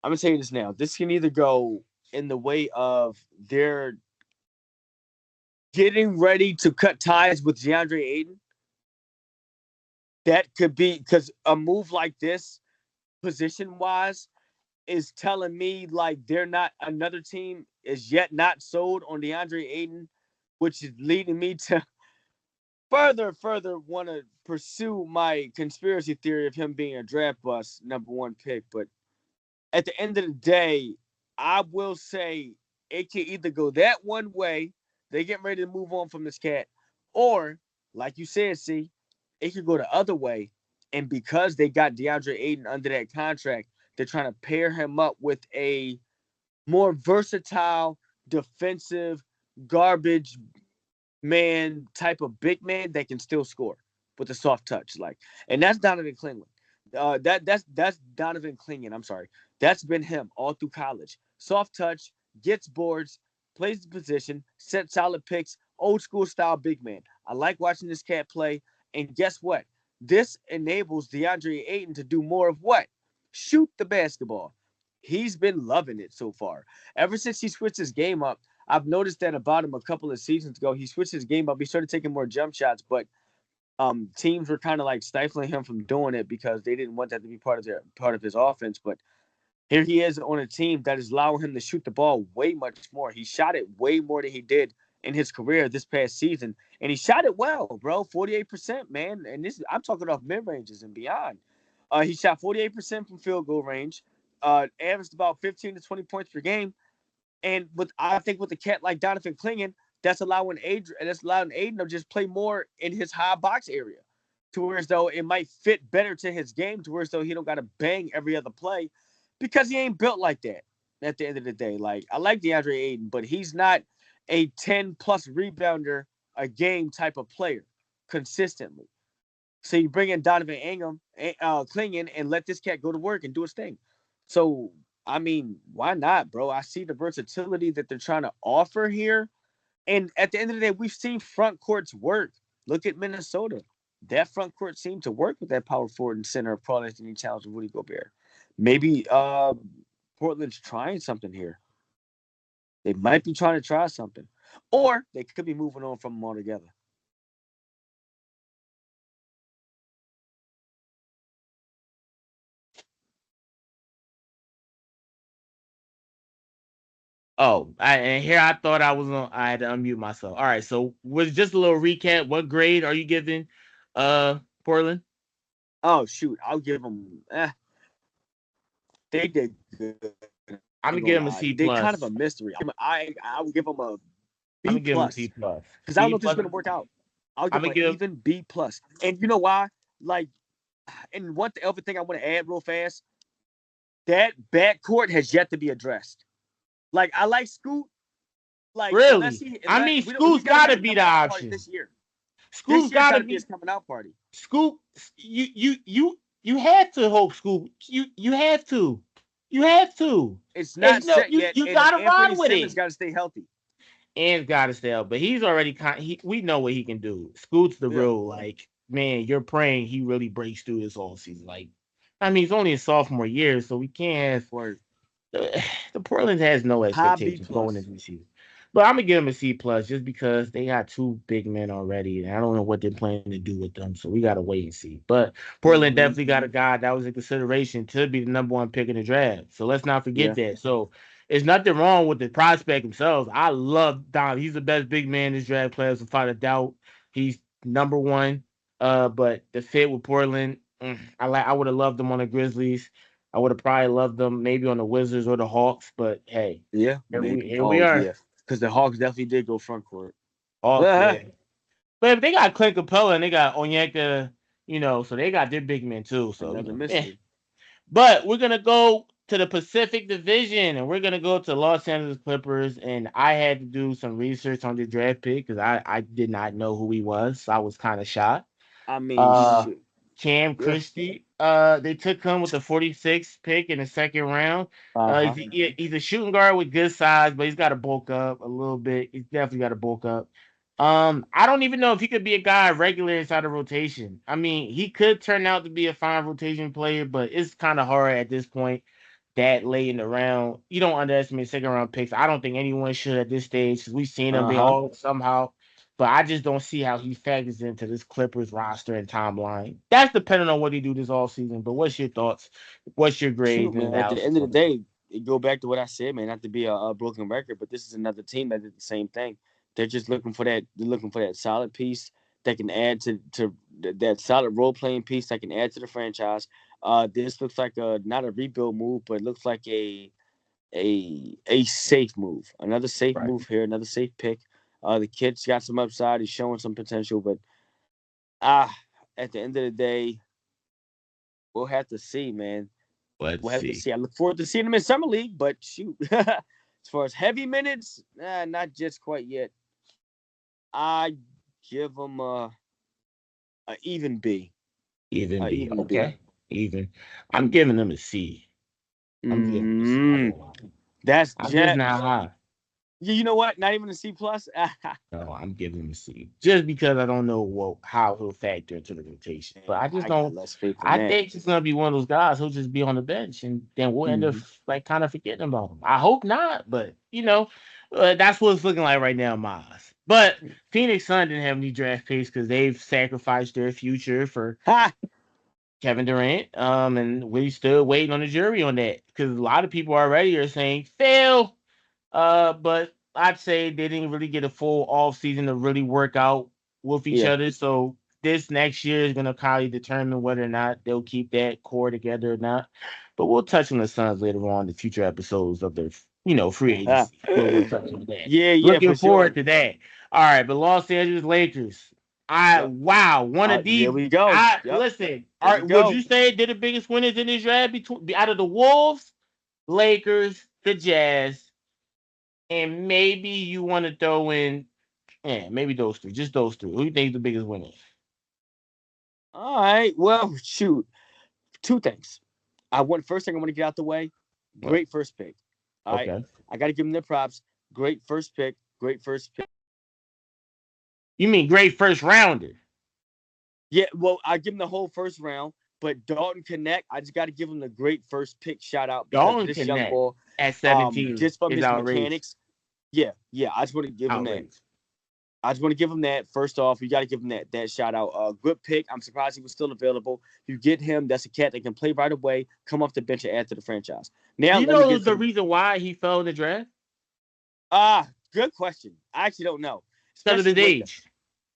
I'm gonna tell you this now. This can either go in the way of their getting ready to cut ties with DeAndre Ayton. That could be because a move like this, position wise, is telling me like they're not another team is yet not sold on DeAndre Ayton, which is leading me to further want to pursue my conspiracy theory of him being a draft bust, number one pick. But at the end of the day, I will say it can either go that one way, they get ready to move on from this cat, or like you said, see, it could go the other way. And because they got DeAndre Ayton under that contract, they're trying to pair him up with a more versatile defensive garbage man type of big man that can still score with a soft touch, like, and that's Donovan Clingan. That's Donovan Clingan. I'm sorry, that's been him all through college. Soft touch, gets boards, plays the position, sets solid picks, old school style big man. I like watching this cat play, and guess what? This enables DeAndre Ayton to do more of what? Shoot the basketball. He's been loving it so far. Ever since he switched his game up, I've noticed that about him a couple of seasons ago. He switched his game up. He started taking more jump shots, but teams were kind of like stifling him from doing it because they didn't want that to be part of his offense. But here he is on a team that is allowing him to shoot the ball way much more. He shot it way more than he did in his career this past season, and he shot it well, bro. 48%, man. And this I'm talking off mid ranges and beyond. He shot 48% from field goal range. Averaged about 15 to 20 points per game. And with I think with a cat like Donovan Clingan, that's allowing Aiden to just play more in his high box area, to where as though it might fit better to his game, to where as though he don't got to bang every other play, because he ain't built like that. At the end of the day, like I like DeAndre Ayton, but he's not a 10 plus rebounder a game type of player consistently. So you bring in Donovan Clingan, and let this cat go to work and do his thing. So I mean, why not, bro? I see the versatility that they're trying to offer here, and at the end of the day, we've seen front courts work. Look at Minnesota; that front court seemed to work with that power forward and center of Paul Anthony Towns and Rudy Gobert. Maybe Portland's trying something here. They might be trying to try something, or they could be moving on from them altogether. Oh, and here I thought I was on. I had to unmute myself. All right, so with just a little recap, what grade are you giving, Portland? Oh shoot, I'll give them. They did good. I I'm ain't gonna gonna give him a lie. C They kind of a plus. mystery. I would give them a I'm B gonna give him a C plus plus. because I don't B know if this is plus. gonna work out. I'll give him an even B plus. And you know why? Like, and what the other thing I want to add real fast, that backcourt has yet to be addressed. Like, I like Scoot. Like, Really? I mean, Scoot's got to be the option this year. Scoot's got to be his coming out party. Scoot, you have to hope Scoot. You have to. You have to. It's not set yet. You got to ride with it. He's got to stay healthy. And's got to stay out, but he's already we know what he can do. Scoot's the real, like, man, you're praying he really breaks through this all season. Like, I mean, he's only a sophomore year, so we can't have the Portland has no expectations going into the season. But I'm gonna give him a C plus just because they got two big men already, and I don't know what they're planning to do with them. So we gotta wait and see. But Portland definitely got a guy that was in consideration to be the number one pick in the draft. So let's not forget that. So there's nothing wrong with the prospect himself. I love Don. He's the best big man in this draft class, without a doubt. He's number one. But the fit with Portland, I would have loved him on the Grizzlies. I would have probably loved them maybe on the Wizards or the Hawks. But hey, here we are. Yeah. Because the Hawks definitely did go front court. But if they got Clint Capella and they got Onyeka, so they got their big men too. So another mystery. But we're gonna go to the Pacific Division and we're gonna go to Los Angeles Clippers. And I had to do some research on the draft pick because I did not know who he was. So I was kind of shocked. I mean, Cam Christie. They took him with the 46th pick in the second round. He's a shooting guard with good size, but he's got to bulk up a little bit. He's definitely got to bulk up. I don't even know if he could be a guy regular inside the rotation. I mean, he could turn out to be a fine rotation player, but it's kind of hard at this point that late in the round. You don't underestimate second round picks. I don't think anyone should at this stage because we've seen them. They all somehow. But I just don't see how he factors into this Clippers roster and timeline. That's depending on what he do this all season. But what's your thoughts? What's your grade? At the end of the day, it go back to what I said, man. Not to be a broken record, but this is another team that did the same thing. They're just looking for that. They're looking for that solid piece that can add to that solid role playing piece that can add to the franchise. This looks like not a rebuild move, but it looks like a safe move. Another safe move here. Another safe pick. The kid's got some upside. He's showing some potential, but at the end of the day, we'll have to see, man. We'll have to see. I look forward to seeing him in Summer League, but shoot, as far as heavy minutes, not just quite yet. I give him a even B. Even B. Okay. Even. I'm giving him a C. That's just not high. You know what? Not even a C plus. No, I'm giving him a C just because I don't know how he'll factor into the rotation. But I just don't. I think he's gonna be one of those guys who'll just be on the bench, and then we'll end up kind of forgetting about him. I hope not, but that's what it's looking like right now, in my eyes. But Phoenix Suns didn't have any draft picks because they've sacrificed their future for Kevin Durant. And we still waiting on the jury on that because a lot of people already are saying fail. But I'd say they didn't really get a full off season to really work out with each other. So this next year is gonna probably determine whether or not they'll keep that core together or not. But we'll touch on the Suns later on in the future episodes of their free agency. We'll touch on that. Looking forward to that. All right, but Los Angeles Lakers. One of these. Here we go. Listen, would you say they're the biggest winners in this draft out of the Wolves, Lakers, the Jazz? And maybe you want to throw in, maybe those three, just those three. Who do you think is the biggest winner? All right. Well, shoot. Two things. First thing I want to get out the way. Great first pick. All right. I got to give them their props. Great first pick. You mean great first rounder? Yeah. Well, I give them the whole first round. But Dalton Connect, I just got to give him the great first pick shout out. Dalton Connect at 17 just from his outrageous. Mechanics. Yeah. I just want to give him that. First off, you got to give him that shout out. Good pick. I'm surprised he was still available. You get him. That's a cat that can play right away, come off the bench and add to the franchise. Now, the reason why he fell in the draft? Good question. I actually don't know. Because of his age.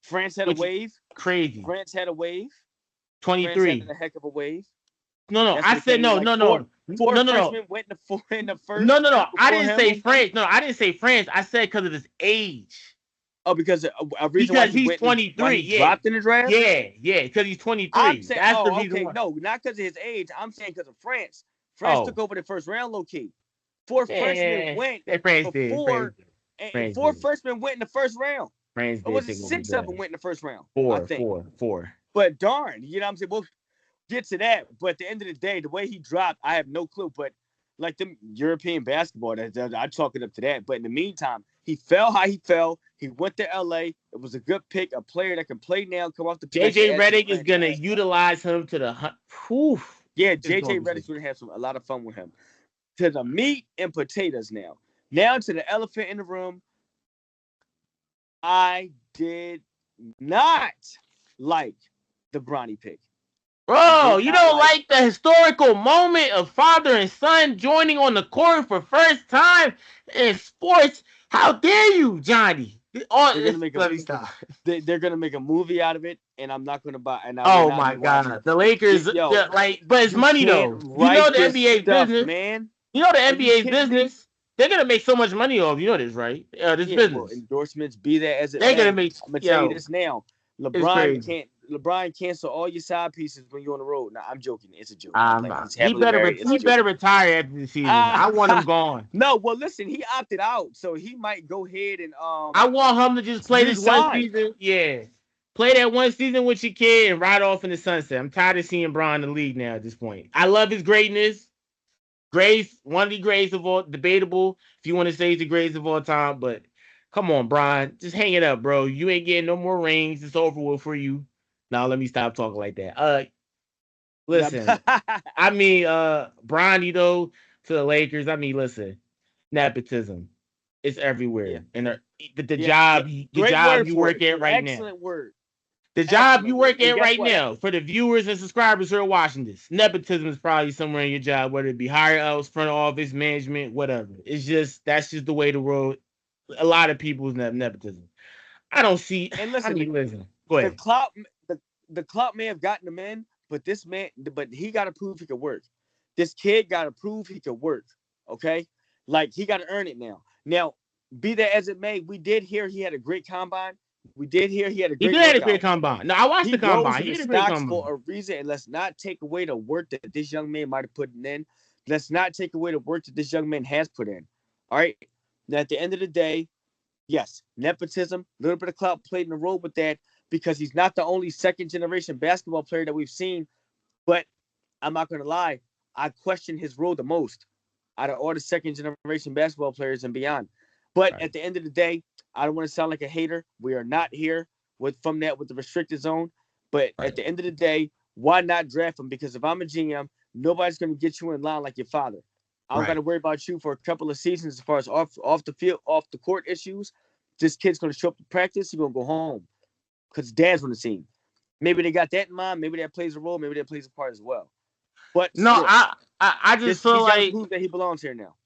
France had a wave. Crazy. France had a wave. 23. Had a heck of a wave. No. I said no. Four freshmen went in the first. No. I didn't say France. No, I didn't say France. I said because of his age. Oh, because a reason why Because he he's went why 23. he Yeah. dropped in the draft. Yeah, because he's I'm 23. saying, That's the oh, reason okay, why. no, not because of his age. I'm saying because of France. France took Oh, over the first round, low key. Four freshmen yeah. went That France did. before, and France four did. freshmen went in the first round. France Or did was it take over the six of draft. them went in the first round? I Four, think. four, four. But darn, you know what I'm saying? We'll get to that. But at the end of the day, the way he dropped, I have no clue. But like them European basketball, I chalk it up to that. But in the meantime, he fell how he fell. He went to LA. It was a good pick, a player that can play now, come off the bench. JJ Redick is gonna utilize him to the Yeah, it's JJ Redick's going to have a lot of fun with him. To the meat and potatoes now. Now to the elephant in the room. I did not like the Bronny pick. Bro, you don't like the historical moment of father and son joining on the court for first time in sports? How dare you, Johnny? They're gonna make Let me stop. They're gonna make a movie out of it, and I'm not gonna buy. And I will Oh not my be watching. God, the Lakers, Yo, but it's you money can't though. You know write the this NBA's stuff, business. man. You know the Are you NBA's kidding me? business. They're gonna make so much money off. You know this, right? This Yeah, well, business. endorsements, be that as it They're may. gonna make I'm gonna tell you this now. It's crazy. LeBron cancel all your side pieces when you're on the road. Nah, I'm joking. It's a joke. I'm playing. He's He happily married. It's a joke. better retire after the season. I want him gone. No, well, listen, he opted out, so he might go ahead and I want him to just play this one resign. season. Yeah. Play that one season with your kid and ride off in the sunset. I'm tired of seeing Bron in the league now at this point. I love his greatness. Greatest, one of the greatest of all, debatable if you want to say he's the greatest of all time, but come on, Bron. Just hang it up, bro. You ain't getting no more rings. It's over with for you. Now let me stop talking like that. Listen, I mean, Bronny though to the Lakers. I mean, listen, nepotism, it's everywhere, Yeah. and the job you work at right now. Excellent word. The job you work at right now, for the viewers and subscribers who are watching this, nepotism is probably somewhere in your job, whether it be higher ups, front office, management, whatever. That's just the way the world. A lot of people's nepotism. I don't see. And listen, listen. Go ahead. The clout may have gotten him in, but he got to prove he could work. This kid got to prove he could work. Okay, like he got to earn it now. Now, be that as it may, we did hear he had a great combine. We did hear he had a great. He did have a great combine. No, I watched the combine. He had a great combine for a reason, and let's not take away the work that this young man might have put in. Let's not take away the work that this young man has put in. All right. Now, at the end of the day, yes, nepotism, a little bit of clout played in a role with that because he's not the only second-generation basketball player that we've seen. But I'm not going to lie, I question his role the most out of all the second-generation basketball players and beyond. But at the end of the day, I don't want to sound like a hater. We are not here with the restricted zone. But at the end of the day, why not draft him? Because if I'm a GM, nobody's going to get you in line like your father. I don't got to worry about you for a couple of seasons as far as off the field, off the court issues. This kid's going to show up to practice. He's going to go home because dad's on the scene. Maybe they got that in mind. Maybe that plays a role. Maybe that plays a part as well. But no, still, I just feel like prove that he belongs here now.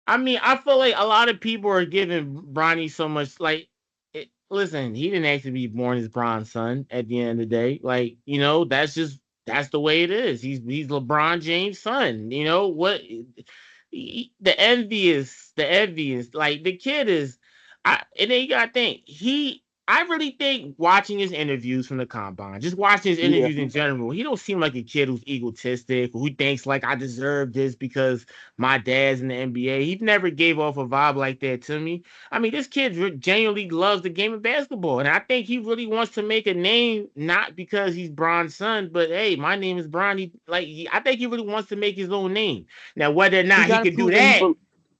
I mean, I feel like a lot of people are giving Bronny so much. Like, listen, he didn't actually be born as Bron's son. At the end of the day, like that's the way it is. He's LeBron James' son. You know what? The envious. Like the kid is. And then you gotta think I really think watching his interviews from the combine, just watching his interviews in general, he don't seem like a kid who's egotistic or who thinks like I deserve this because my dad's in the NBA. He never gave off a vibe like that to me. I mean, this kid genuinely loves the game of basketball, and I think he really wants to make a name, not because he's Bron's son, but hey, my name is Bron. I think he really wants to make his own name. Now, whether or not he can do that.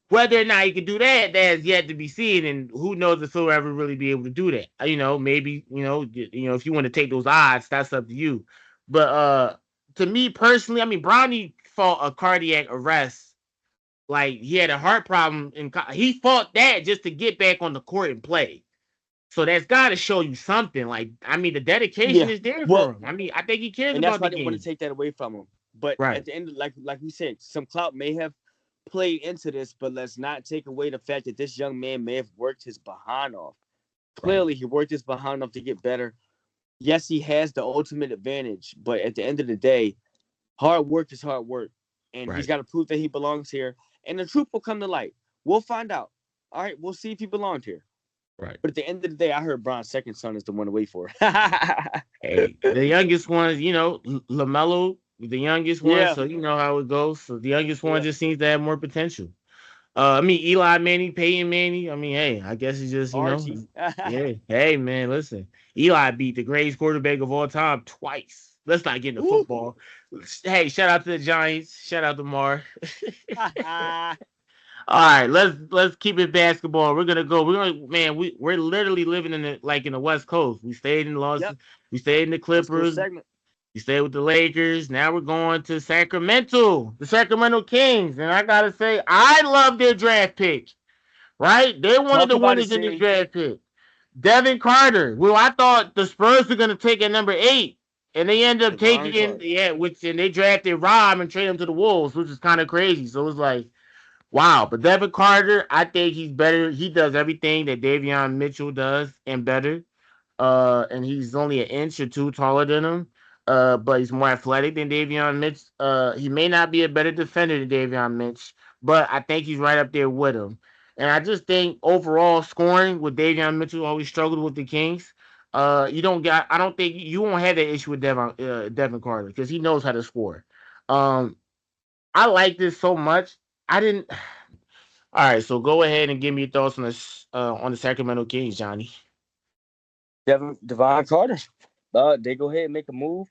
Whether or not he can do that, that's yet to be seen, and who knows if he'll ever really be able to do that. Maybe if you want to take those odds, that's up to you. But to me personally, I mean, Bronny fought a cardiac arrest. Like he had a heart problem, and he fought that just to get back on the court and play. So that's got to show you something. Like, I mean, the dedication is there for him. I mean, I think he cares about the game. And that's why I didn't want to take that away from him. But at the end, like we said, some clout may have played into this, but let's not take away the fact that this young man may have worked his behind off. Clearly, he worked his behind off to get better. Yes, he has the ultimate advantage, but at the end of the day, hard work is hard work, and he's got to prove that he belongs here. And the truth will come to light. We'll find out. All right, we'll see if he belonged here. Right. But at the end of the day, I heard Bron's second son is the one to wait for. Hey, the youngest one, LaMelo, the youngest one, Yeah, so you know how it goes. So the youngest one yeah. just seems to have more potential. I mean, Eli Manning, Peyton Manning. I mean, hey, I guess it's just, Archie. yeah. Hey, man, listen. Eli beat the greatest quarterback of all time twice. Let's not get into Woo. football. Hey, shout out to the Giants. Shout out to Mar. All right, let's keep it basketball. We're gonna go. We're literally living in the West Coast. We stayed in Los. Yep. We stayed in the West Coast Clippers. segment. We stayed with the Lakers. Now we're going to Sacramento, the Sacramento Kings, and I gotta say, I love their draft pick. Right, they're one of Talk the about it, winners in this C. draft pick. Devin Carter. Well, I thought the Spurs were gonna take at number 8, and they end up Devon taking Carter. and they drafted Rob and traded him to the Wolves, which is kind of crazy. So it was like, wow. But Devin Carter, I think he's better. He does everything that Davion Mitchell does and better. And he's only an inch or two taller than him. But he's more athletic than Davion Mitch. He may not be a better defender than Davion Mitch, but I think he's right up there with him. And I just think overall scoring with Davion Mitchell always struggled with the Kings. I don't think you won't have that issue with Devin Carter because he knows how to score. Um, I like this so much. I didn't. All right, so go ahead and give me your thoughts on the Sacramento Kings, Johnny. Devon Carter. They go ahead and make a move.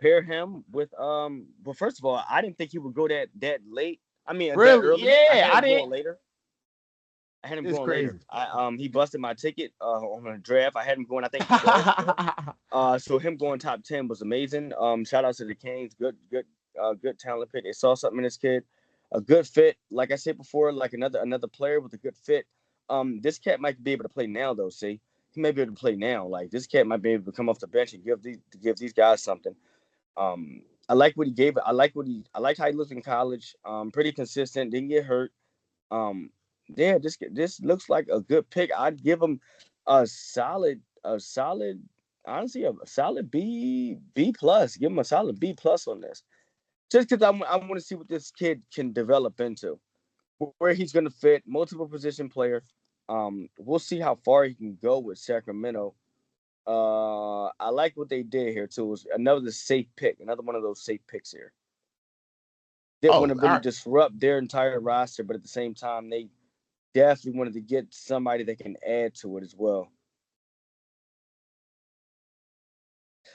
Pair him with Well, first of all, I didn't think he would go that late. I mean, that Really? early. I Yeah, had I him didn't. going later. I had him It's going later. crazy. He busted my ticket on a draft. I had him going, I think, 12th. So him going top 10 was amazing. Shout out to the Canes. Good talent pick. They saw something in this kid. A good fit. Like I said before, like another player with a good fit. This cat might be able to play now though. See, he may be able to play now. Like this cat might be able to come off the bench and give these guys something. I like what he gave. I like how he looked in college. Pretty consistent. Didn't get hurt. Um, yeah, this looks like a good pick. I'd give him a solid, honestly, a solid B plus. Give him a solid B plus on this, just because I want to see what this kid can develop into, where he's going to fit, multiple position player. We'll see how far he can go with Sacramento. I like what they did here too. It was another safe pick, another one of those safe picks here. Didn't Oh, want to all really right. disrupt their entire roster, but at the same time, they definitely wanted to get somebody that can add to it as well.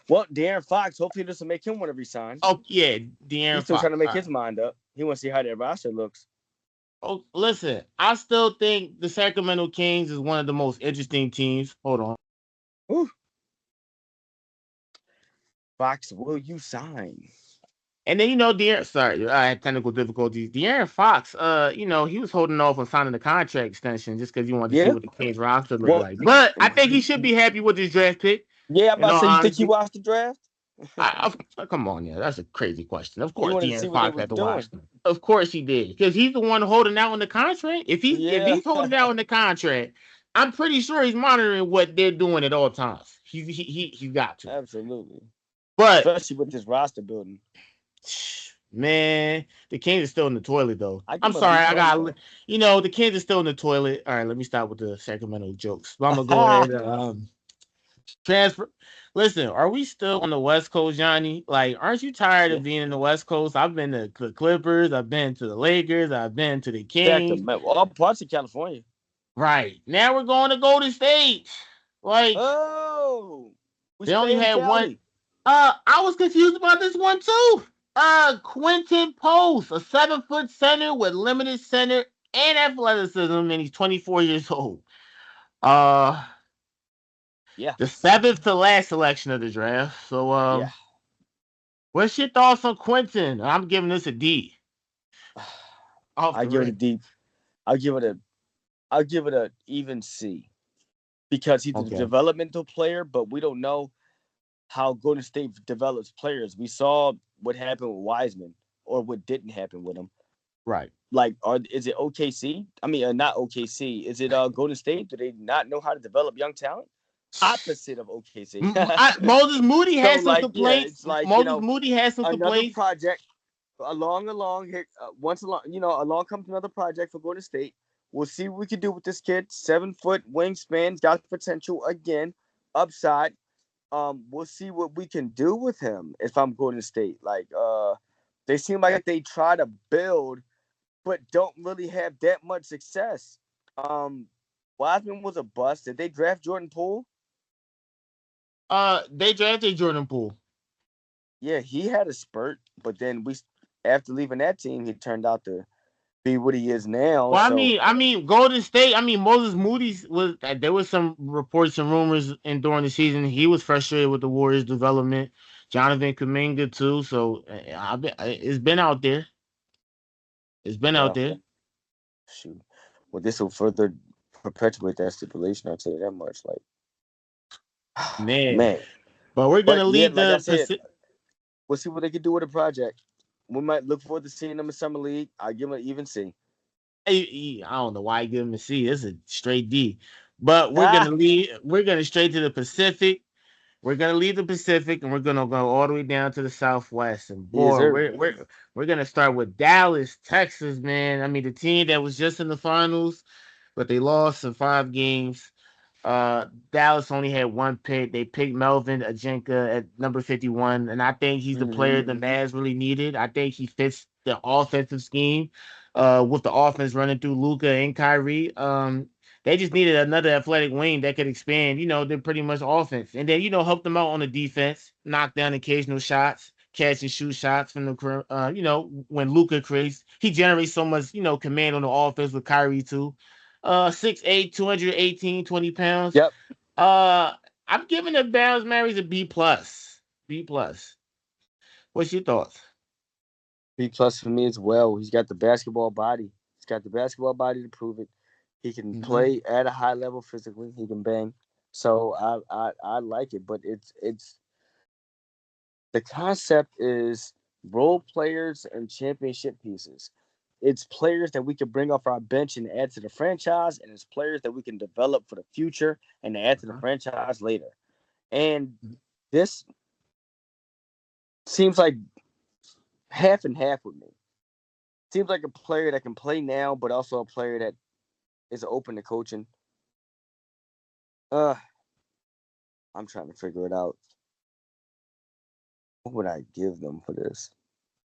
Well, De'Aaron Fox, hopefully this will make him want to resign. Oh, yeah, He's De'Aaron still trying Fox. to All make right. his mind up. He wants to see how their roster looks. Oh, listen, I still think the Sacramento Kings is one of the most interesting teams. Hold on. Whew. Fox, will you sign? And then sorry, I had technical difficulties. De'Aaron Fox, he was holding off on signing the contract extension just because he wanted to see Yeah. what the Kings roster looked Well, like. But I think he should be happy with his draft pick. yeah, I'm In about to all say, you think he honesty, watched the draft? come on, yeah, that's a crazy question. Of He course, wanted to see De'Aaron what they Fox was had to doing. watch them. Of course he did, because he's the one holding out on the contract. If Yeah, he's holding out on the contract, I'm pretty sure he's monitoring what they're doing at all times. He got to. absolutely. But Especially with this roster building. man, the Kings is still in the toilet though. I give I'm him a B sorry, I plus. got the Kings is still in the toilet. All right, let me stop with the Sacramento jokes. But I'm gonna go ahead and transfer. Listen, are we still on the West Coast, Johnny? Like, aren't you tired Yeah. of being in the West Coast? I've been to the Clippers, I've been to the Lakers, I've been to the Kings. Sacramento, all parts of California. Right. Now we're going to Golden State. Like, Oh, we they only stay in had one. Cali. I was confused about this one too. Quentin Post, a 7-foot center with limited center and athleticism, and he's 24 years old. Uh, Yeah, the seventh to last selection of the draft. So, yeah. what's your thoughts on Quentin? I'm giving this a D. Off I the give it a rip. D. I'll give it a. I'll give it a even C because he's a Okay. developmental player, but we don't know how Golden State develops players. We saw what happened with Wiseman or what didn't happen with him. Right. Like, is it OKC? I mean, not OKC. Is it Golden State? Do they not know how to develop young talent? Opposite of OKC. Moses Moody So, has some like, yeah, complaints. it's like Moses Moody has some another complaints. project along here. Once along, along comes another project for Golden State. We'll see what we can do with this kid. 7-foot wingspan, got potential again, upside. We'll see what we can do with him if I'm Golden State. They seem like they try to build, but don't really have that much success. Wiseman was a bust. Did they draft Jordan Poole? They drafted Jordan Poole. Yeah, he had a spurt, but then after leaving that team, he turned out to be what he is now. Well, So I mean, Golden State. I mean, Moses Moody's was. There was some reports and rumors in during the season. He was frustrated with the Warriors' development. Jonathan Kuminga too. So it's been out there. It's been out well, there. shoot. Well, this will further perpetuate that stipulation. I'll tell you that much. Like, Man. man. But we're But gonna yeah, lead like I the said, we'll see what they can do with the project. We might look forward to seeing them in summer league. I give them an even C. I don't know why I give him a C. It's a straight D. But we're Ah, gonna lead. We're gonna straight to the Pacific. We're gonna leave the Pacific and we're gonna go all the way down to the Southwest. And yes, boy, sir. we're gonna start with Dallas, Texas, man. I mean, the team that was just in the finals, but they lost in 5 games. Dallas only had one pick. They picked Melvin Ajenka at number 51, and I think he's the player the Mavs really needed. I think he fits the offensive scheme, with the offense running through Luka and Kyrie. They just needed another athletic wing that could expand, their pretty much offense, and then help them out on the defense, knock down occasional shots, catch and shoot shots from the when Luka creates, he generates so much command on the offense with Kyrie too. 6'8", 218, 20 pounds. Yep. Uh, I'm giving the Dallas Mavericks a B plus. B plus. What's your thoughts? B plus for me as well. He's got the basketball body. He's got the basketball body to prove it. He can Mm-hmm. play at a high level physically. He can bang. So I like it, but it's the concept is role players and championship pieces. It's players that we can bring off our bench and add to the franchise, and it's players that we can develop for the future and add to the Uh-huh. franchise later. And this seems like half and half with me. Seems like a player that can play now, but also a player that is open to coaching. Uh, I'm trying to figure it out. What would I give them for this?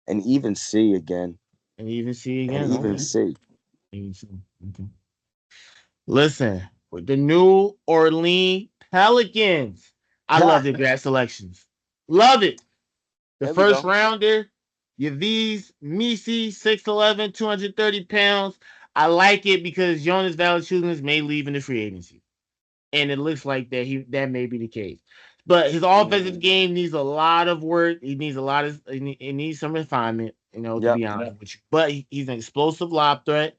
An even C again. And even see An again. even Okay. C. Even C. Okay. Listen, with the New Orleans Pelicans, I love Ha! their draft selections. Love it. The There we first go. rounder, Yaviz Misi, 6'11", 230 pounds. I like it because Jonas Valanciunas may leave in the free agency, and it looks like that may be the case. But his offensive Mm, game needs a lot of work. He needs a lot of it needs some refinement, to yep. be honest with you. But he's an explosive lob threat.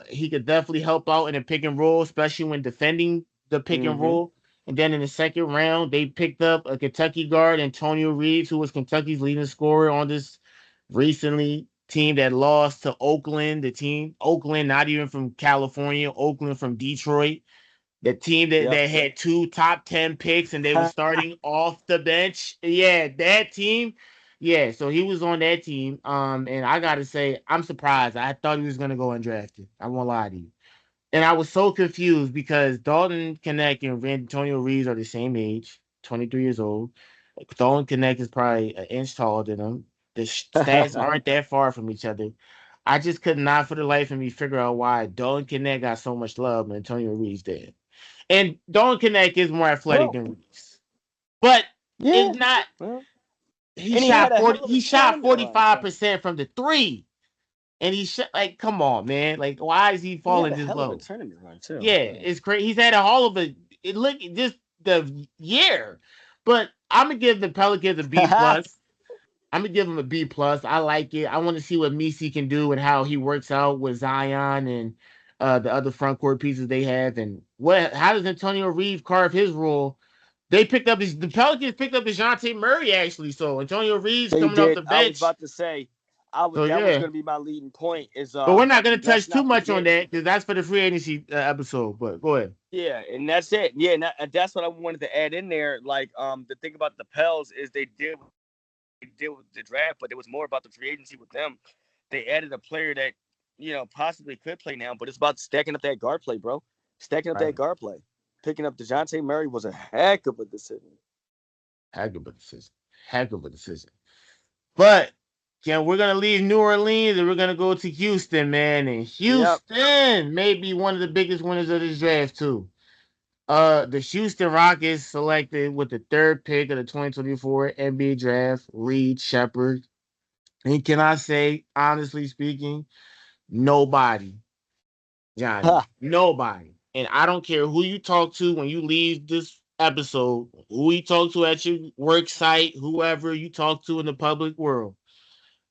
He could definitely help out in a pick and roll, especially when defending the pick and Mm-hmm. roll. And then in the second round, they picked up a Kentucky guard, Antonio Reeves, who was Kentucky's leading scorer on this recently team that lost to Oakland. The team, Oakland, not even from California, Oakland from Detroit. The team Yep. that had two top 10 picks and they were starting off the bench. Yeah, that team. Yeah, so he was on that team. And I gotta say, I'm surprised. I thought he was gonna go undrafted. I won't lie to you. And I was so confused because Dalton Connect and Antonio Reeves are the same age, 23 years old. Dalton Connect is probably an inch taller than him. The stats aren't that far from each other. I just could not for the life of me figure out why Dalton Connect got so much love and Antonio Reeves did. And Dalton Connect is more athletic Well, than Reeves. But yeah. it's not Well, he and he had shot a 40 hell of a he shot tournament run. 45% from the three. And he shot like, come on, man. Like, why is he He had falling a this hell of a low? tournament run too. Yeah, it's crazy. He's had a hall of a it look just the year. But I'm gonna give the Pelicans a B plus. I'm gonna give him a B plus. I like it. I want to see what Misi can do and how he works out with Zion and the other front court pieces they have, and how does Antonio Reeves carve his role? The Pelicans picked up DeJounte Murray actually, so Antonio Reeves They coming off did. the I was bench. about to say, So that was yeah, going to be my leading point. Is but we're not gonna let's touch too not much on forget. that because that's for the free agency episode. But go ahead. Yeah, and that's it. Yeah, and that's what I wanted to add in there. Like, the thing about the Pels is they did with the draft, but it was more about the free agency with them. They added a player that possibly could play now, but it's about stacking up that guard play, bro. Stacking up that Right. guard play. Picking up DeJounte Murray was a heck of a decision. Heck of a decision. Heck of a decision. But yeah, we're gonna leave New Orleans and we're gonna go to Houston, man. And Yep. Houston may be one of the biggest winners of this draft too. The Houston Rockets selected with the third pick of the 2024 NBA draft, Reed Shepard. And can I say, honestly speaking, nobody, Johnny, Ha. nobody. And I don't care who you talk to when you leave this episode, who you talk to at your work site, whoever you talk to in the public world.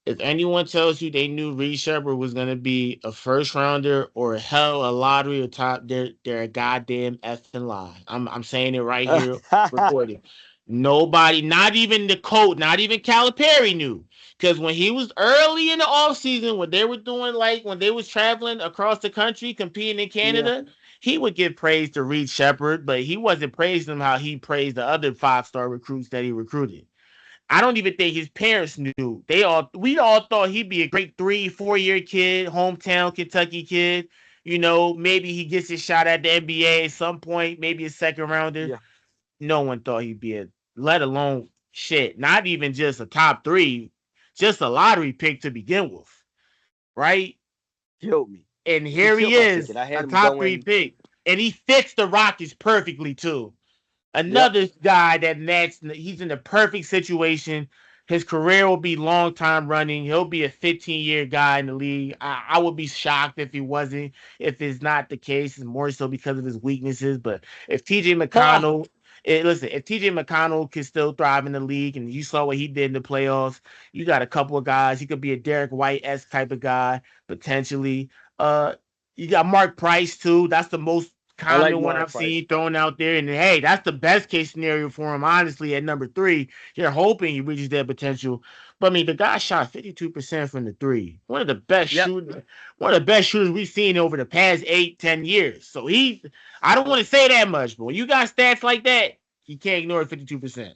If anyone tells you they knew Reed Shepard was going to be a first rounder or hell a lottery or top, they're a goddamn effing lie. I'm saying it right here, recorded. Nobody, not even the coach, not even Calipari knew. Because when he was early in the offseason, when they were doing when they was traveling across the country competing in Yeah. Canada, he would give praise to Reed Shepard, but he wasn't praising him how he praised the other 5-star recruits that he recruited. I don't even think his parents knew. We all thought he'd be a great 3-4 year kid, hometown Kentucky kid. Maybe he gets his shot at the NBA at some point, maybe a second rounder. Yeah. No one thought he'd be let alone shit, not even just a top three, just a lottery pick to begin with, right? Killed me. And He here he killed my is, ticket. I had a him top three going. pick, and he fits the Rockets perfectly too. Yep. Another guy that matched, he's in the perfect situation. His career will be long time running. He'll be a 15-year guy in the league. I would be shocked if he wasn't, if it's not the case, and more so because of his weaknesses. But if TJ Ha. McConnell, listen, if TJ McConnell can still thrive in the league, and you saw what he did in the playoffs, you got a couple of guys. He could be a Derek White-esque type of guy, potentially. Uh, you got Mark Price, too. That's the most I like common one Mark I've Price. seen thrown out there. And hey, that's the best case scenario for him, honestly, at number three. You're hoping he reaches that potential. But I mean, the guy shot 52% from the three. Yep. One of the best shooters we've seen over the past 8-10 years. So I don't want to say that much, but when you got stats like that, you can't ignore 52%.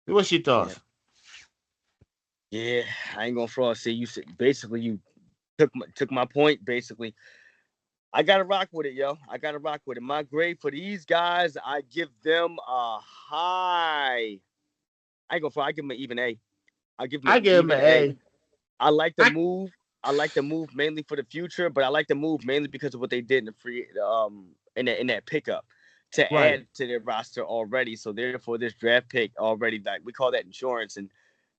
What's your Yeah. thoughts? Yeah. I ain't gonna fraud. See, you said basically you took my point. Basically, I gotta rock with it, yo. I gotta rock with it. My grade for these guys, I give them a high. I ain't gonna fraud. I give them an even A. I give them an I give him even an A. A. I like the I, move. I like the move mainly for the future, but I like the move mainly because of what they did in the free in that pickup to right. add to their roster already. So therefore, this draft pick already, like, we call that insurance, and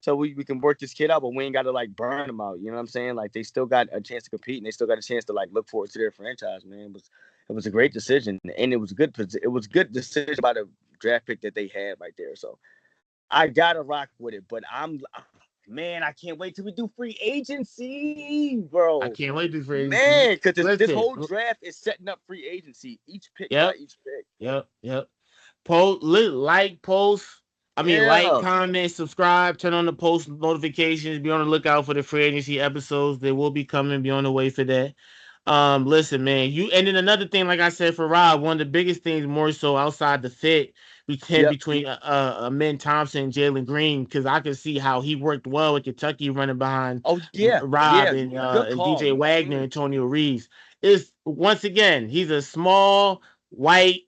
so we can work this kid out, but we ain't got to like burn them out. You know what I'm saying? Like, they still got a chance to compete, and they still got a chance to like look forward to their franchise. Man, it was a great decision, and it was good decision by the draft pick that they had right there. So I gotta rock with it, but man, I can't wait till we do free agency, I bro. can't wait to crazy. Man, because this Listen. whole draft is setting up free agency, each pick by Yep. each pick. Yep. Yep. Post. I mean, like, Yeah, comment, subscribe, turn on the post notifications. Be on the lookout for the free agency episodes. They will be coming. Be on the way for that. Listen, man, and then another thing, like I said for Rob, one of the biggest things more so outside the fit yep. between Min Thompson and Jalen Green, because I could see how he worked well with Kentucky running behind Oh yeah, Rob yeah. and Good call. DJ Wagner, Antonio Reeves. Is once again, he's a small white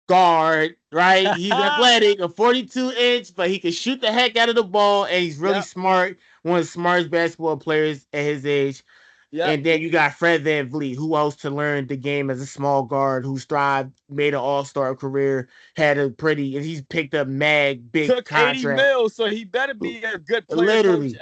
guard, right? He's athletic, a 42-inch, but he can shoot the heck out of the ball, and he's really Yep, smart. One of the smartest basketball players at his age. yep. And then you got Fred VanVleet, who else to learn the game as a small guard, who thrived, made an all-star career, and he's picked up big Took 80 contract. mils, so he better be a good player coach. Literally.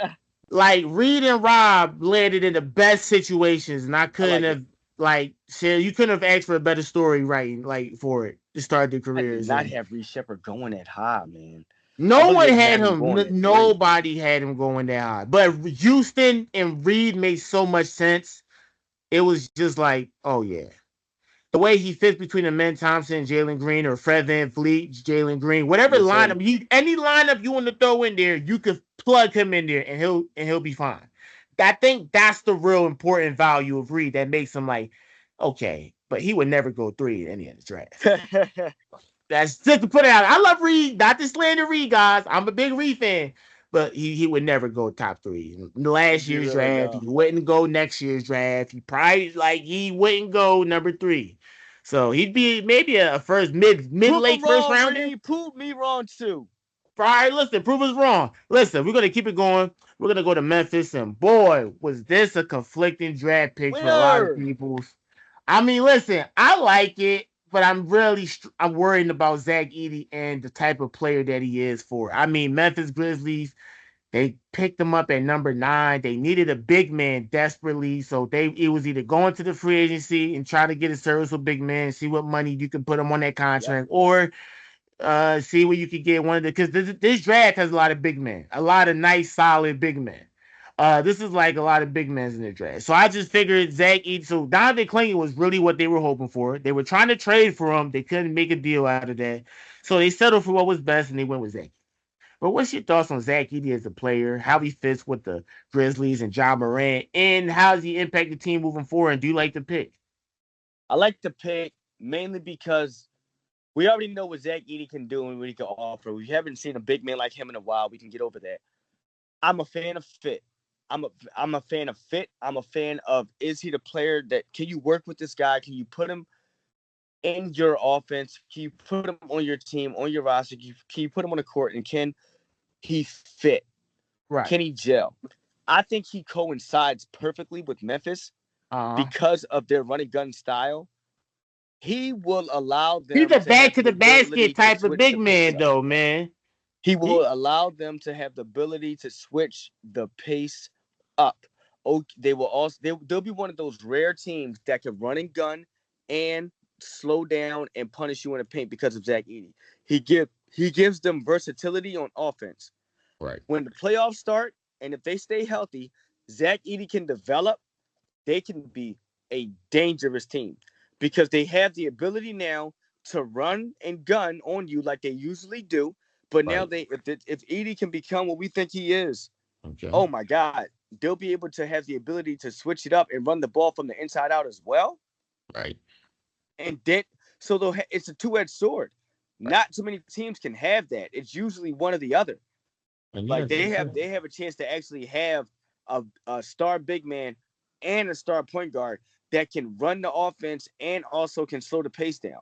Like Reed and Rob landed in the best situations, and I I couldn't like it. have said you couldn't have asked for a better story writing for it to start their I did careers not in. have Reed Shepard going that high, man. I No really one didn't had have him him. going at three. Nobody had him going that high. But Houston and Reed made so much sense. It was just like, oh yeah. The way he fits between the Men Thompson, Jalen Green, or Fred VanVleet, Jalen Green, whatever Yes, sir. lineup, any lineup you want to throw in there, you could plug him in there and he'll be fine. I think that's the real important value of Reed that makes him like, okay, but he would never go three in any of the draft. That's just to put it out. I love Reed, not to slander Reed, guys. I'm a big Reed fan. but he would never go top 3. In the last year's really draft, he wouldn't go next year's draft. He wouldn't go number 3. So he'd be maybe a first Prove late him first wrong, rounder. Reed. Prove me wrong too. All right, listen, prove us wrong. Listen, we're gonna keep it going. We're gonna go to Memphis, and boy, was this a conflicting draft pick for a lot of Winner. people. I mean, listen, I like it, but I'm worried about Zach Edey and the type of player that he is for. I mean, Memphis Grizzlies, they picked him up at number 9. They needed a big man desperately, so it was either going to the free agency and try to get a serviceable big man, see what money you can put him on that contract, or see where you could get one of the, because this draft has a lot of big men, a lot of nice, solid big men. This is like a lot of big men in the draft. So I just figured Zach Edey. So Donovan Clingan was really what they were hoping for. They were trying to trade for him. They couldn't make a deal out of that. So they settled for what was best and they went with Zach. But what's your thoughts on Zach Edey as a player, how he fits with the Grizzlies and Ja Morant, and how does he impact the team moving forward? And do you like the pick? I like the pick mainly because we already know what Zach Edey can do and what he can offer. We haven't seen a big man like him in a while. We can get over that. I'm a fan of fit. I'm a fan of fit. I'm a fan of, is he the player that, can you work with this guy? Can you put him in your offense? Can you put him on your team, on your roster? Can you put him on the court? And can he fit? Right. Can he gel? I think he coincides perfectly with Memphis because of their running gun style. He will allow them. He's a back to the basket type of big man, though, man. He will allow them to have the ability to switch the pace up. Oh, they will also they'll be one of those rare teams that can run and gun and slow down and punish you in the paint because of Zach Edey. He gives them versatility on offense. Right. When the playoffs start, and if they stay healthy, Zach Edey can develop. They can be a dangerous team because they have the ability now to run and gun on you like they usually do. But now if Edey can become what we think he is, oh my God, they'll be able to have the ability to switch it up and run the ball from the inside out as well. Right. And then, so it's a two-edged sword. Right. Not too many teams can have that. It's usually one or the other. Like they have a chance to actually have a star big man and a star point guard that can run the offense and also can slow the pace down.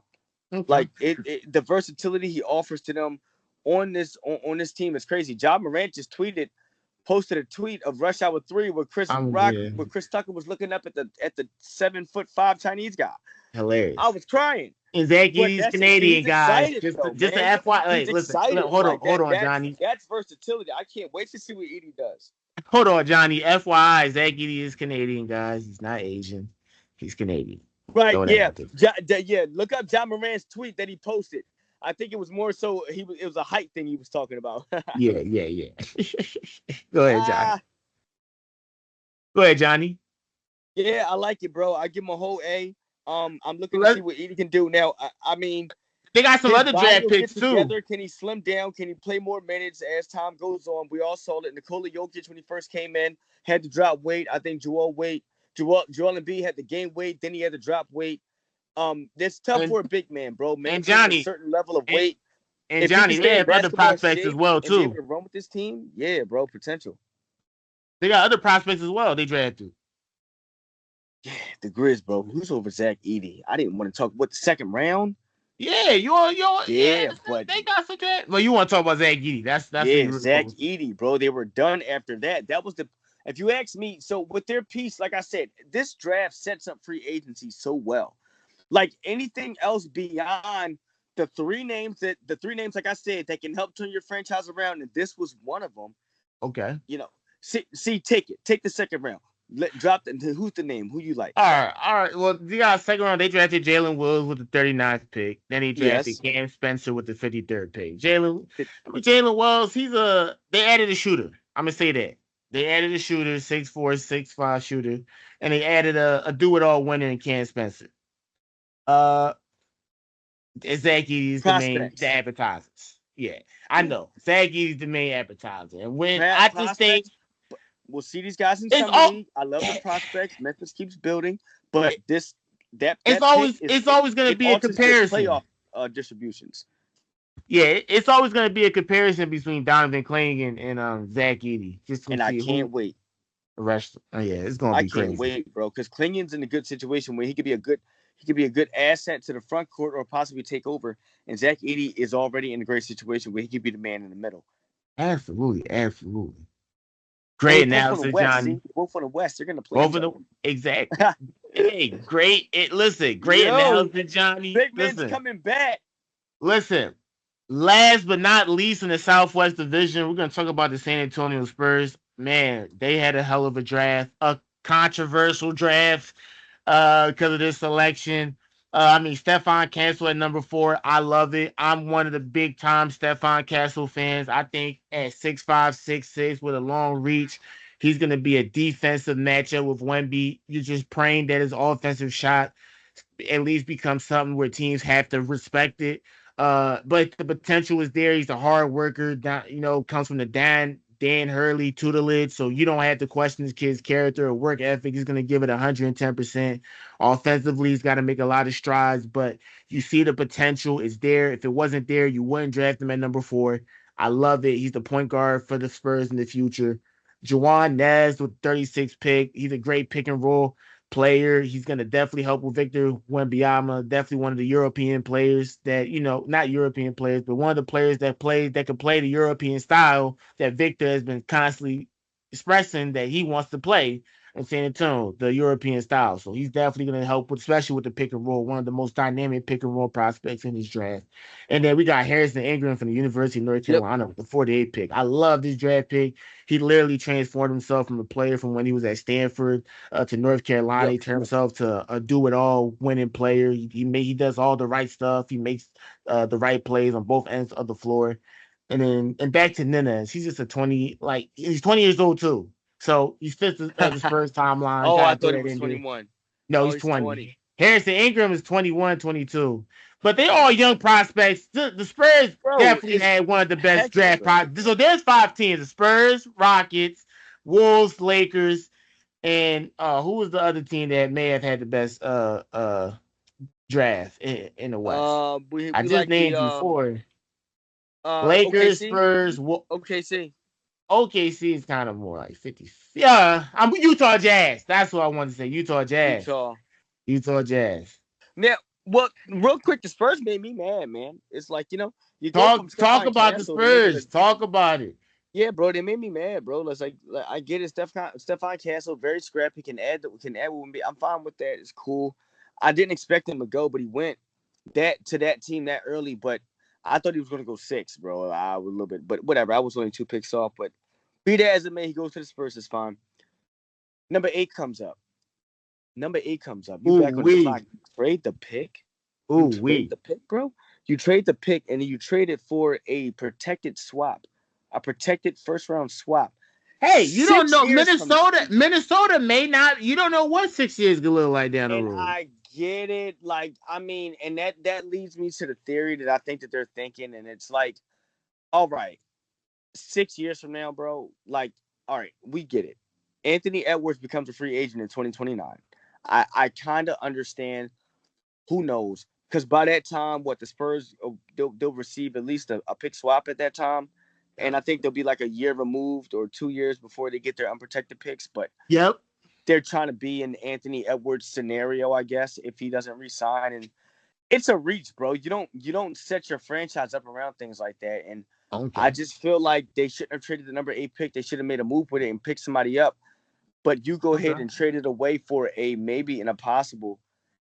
Okay. Like the versatility he offers to them on this team is crazy. Ja Morant just posted a tweet of Rush Hour 3 where Chris Tucker was looking up at the 7'5" Chinese guy. Hilarious. I was crying. And Zach Edey's Canadian, guys. Just a FYI. Hey, listen, hold on, Johnny. That's versatility. I can't wait to see what Edey does. Hold on, Johnny. FYI, Zach Edey is Canadian, guys. He's not Asian. He's Canadian. Right, yeah. Look up Ja Morant's tweet that he posted. I think it was more so it was a height thing he was talking about. Yeah. Go ahead, Johnny. Go ahead, Johnny. Yeah, I like it, bro. I give him a whole A. I'm looking to see what Edey can do now. I mean, they got some other draft picks too. Can he slim down? Can he play more minutes as time goes on? We all saw it. Nikola Jokic, when he first came in, had to drop weight. I think Joel Embiid had to gain weight. Then he had to drop weight. It's tough for a big man, bro. And Johnny, a certain level of weight. And Johnny, they have other prospects as well too. Able to run with this team, yeah, bro, potential. They got other prospects as well. They drafted. Yeah, the Grizz, bro. Who's over Zach Edey? I didn't want to talk. What, the second round? Yeah, but they got some draft. Well, you want to talk about Zach Edey? That's Zach Edey, bro. They were done after that. That was if you ask me. So with their piece, like I said, this draft sets up free agency so well. Like anything else beyond the three names, like I said, that can help turn your franchise around, and this was one of them. Okay. Take the second round. Who's the name? Who you like? All right. Well, you got second round. They drafted Jalen Wills with the 39th pick. Then he drafted Cam Spencer with the 53rd pick. Jalen Wills, they added a shooter. I'm gonna say that. They added a shooter, 6'4", 6'5" shooter, and they added a do-it-all winner in Cam Spencer. Zach Edey's the main advertisers. Yeah, I know. Zach Edey's the main advertiser. And when I just think we'll see these guys in summer league. I love the prospects. Memphis keeps building, but it's always going to be a comparison. Playoff distributions. Yeah, it's always going to be a comparison between Donovan Clingan and Zach Edey, just to And I see who can't wait. the rest. Oh yeah, it's going to I be can't crazy. wait, bro. Because Klingon's in a good situation where he could be a good asset to the front court or possibly take over. And Zach Edey is already in a great situation where he could be the man in the middle. Absolutely, absolutely. And Great they both on the analysis, West. See, Johnny. they both on the West. They're gonna play Both each of the other. exactly. Hey, great. Listen, great Yo, analysis, Johnny. big man's Listen, coming back. listen. Last but not least in the Southwest Division, we're gonna talk about the San Antonio Spurs. Man, they had a hell of a draft, a controversial draft because of this selection. I mean, Stefan Castle at number 4. I love it. I'm one of the big time Stefan Castle fans. I think at 6'5", 6'6", with a long reach, he's going to be a defensive matchup with Wemby. You're just praying that his offensive shot at least becomes something where teams have to respect it. But the potential is there. He's a hard worker. Comes from the Dan Hurley tutelage, so you don't have to question this kid's character or work ethic. He's going to give it 110%. Offensively, he's got to make a lot of strides, but you see the potential is there. If it wasn't there, you wouldn't draft him at number 4. I love it. He's the point guard for the Spurs in the future. Juwan Nez with 36 pick. He's a great pick and roll player. He's going to definitely help with Victor Wembanyama. Definitely one of the European players that, not European players, but one of the players that can play the European style that Victor has been constantly expressing that he wants to play in San Antonio, the European style. So he's definitely going to help with, especially with the pick and roll, one of the most dynamic pick and roll prospects in this draft. And then we got Harrison Ingram from the University of North Yep. Carolina, the 48 pick. I love this draft pick. He literally transformed himself from a player from when he was at Stanford to North Carolina. Yep. He turned himself to a do-it-all winning player. He does all the right stuff. He makes the right plays on both ends of the floor. And back to Nunez, he's just he's 20 years old too. So he fits the Spurs timeline. Oh, I Gotta throw thought he that was in there. 21. No, Oh, he's he's 20. 20. Harrison Ingram is 21, 22. But they all young prospects. The Spurs Bro, definitely it's had one of the best hectic, draft bro. prospects. So there's 5 teams: the Spurs, Rockets, Wolves, Lakers, and who was the other team that may have had the best draft in the West? I We just like the named you 4. Lakers, OKC. Spurs, OKC. OKC is kind of more like 50. Yeah, I'm Utah Jazz. That's what I wanted to say. Utah Jazz. Utah. Utah Jazz. Now, what? Real quick, the Spurs made me mad, man. It's like you go from Talk Stephon about the Castle to making a Spurs. Talk about it. yeah, bro. They made me mad, bro. It's like I get it. Stephon Castle, very scrappy, can add with me. I'm fine with that. It's cool. I didn't expect him to go, but he went to that team that early. But I thought he was going to go 6, bro. I was a little bit, but whatever. I was only 2 picks off. But be that as it may, he goes to the Spurs. It's fine. Number 8 comes up. You Ooh back on the wee. clock. Trade the pick. Ooh You trade wee. the pick, bro. You trade the pick, and you trade it for a protected swap, a protected first round swap. Hey, you don't 6 know years from now. Minnesota may not. You don't know what 6 years could look like down the And road. I get it. Like, I mean, and that leads me to the theory that I think that they're thinking, and it's like, all right, 6 years from now, bro. Like, all right, we get it. Anthony Edwards becomes a free agent in 2029. I kind of understand. Who knows? Because by that time, what the Spurs they'll receive at least a pick swap at that time, and I think they'll be like a year removed or 2 years before they get their unprotected picks. But Yep. they're trying to be in Anthony Edwards scenario, I guess, if he doesn't resign. And it's a reach, bro. You don't set your franchise up around things like that. And Okay. I just feel like they shouldn't have traded the number 8 pick. They should have made a move with it and picked somebody up. But you go ahead and trade it away for a maybe and a possible.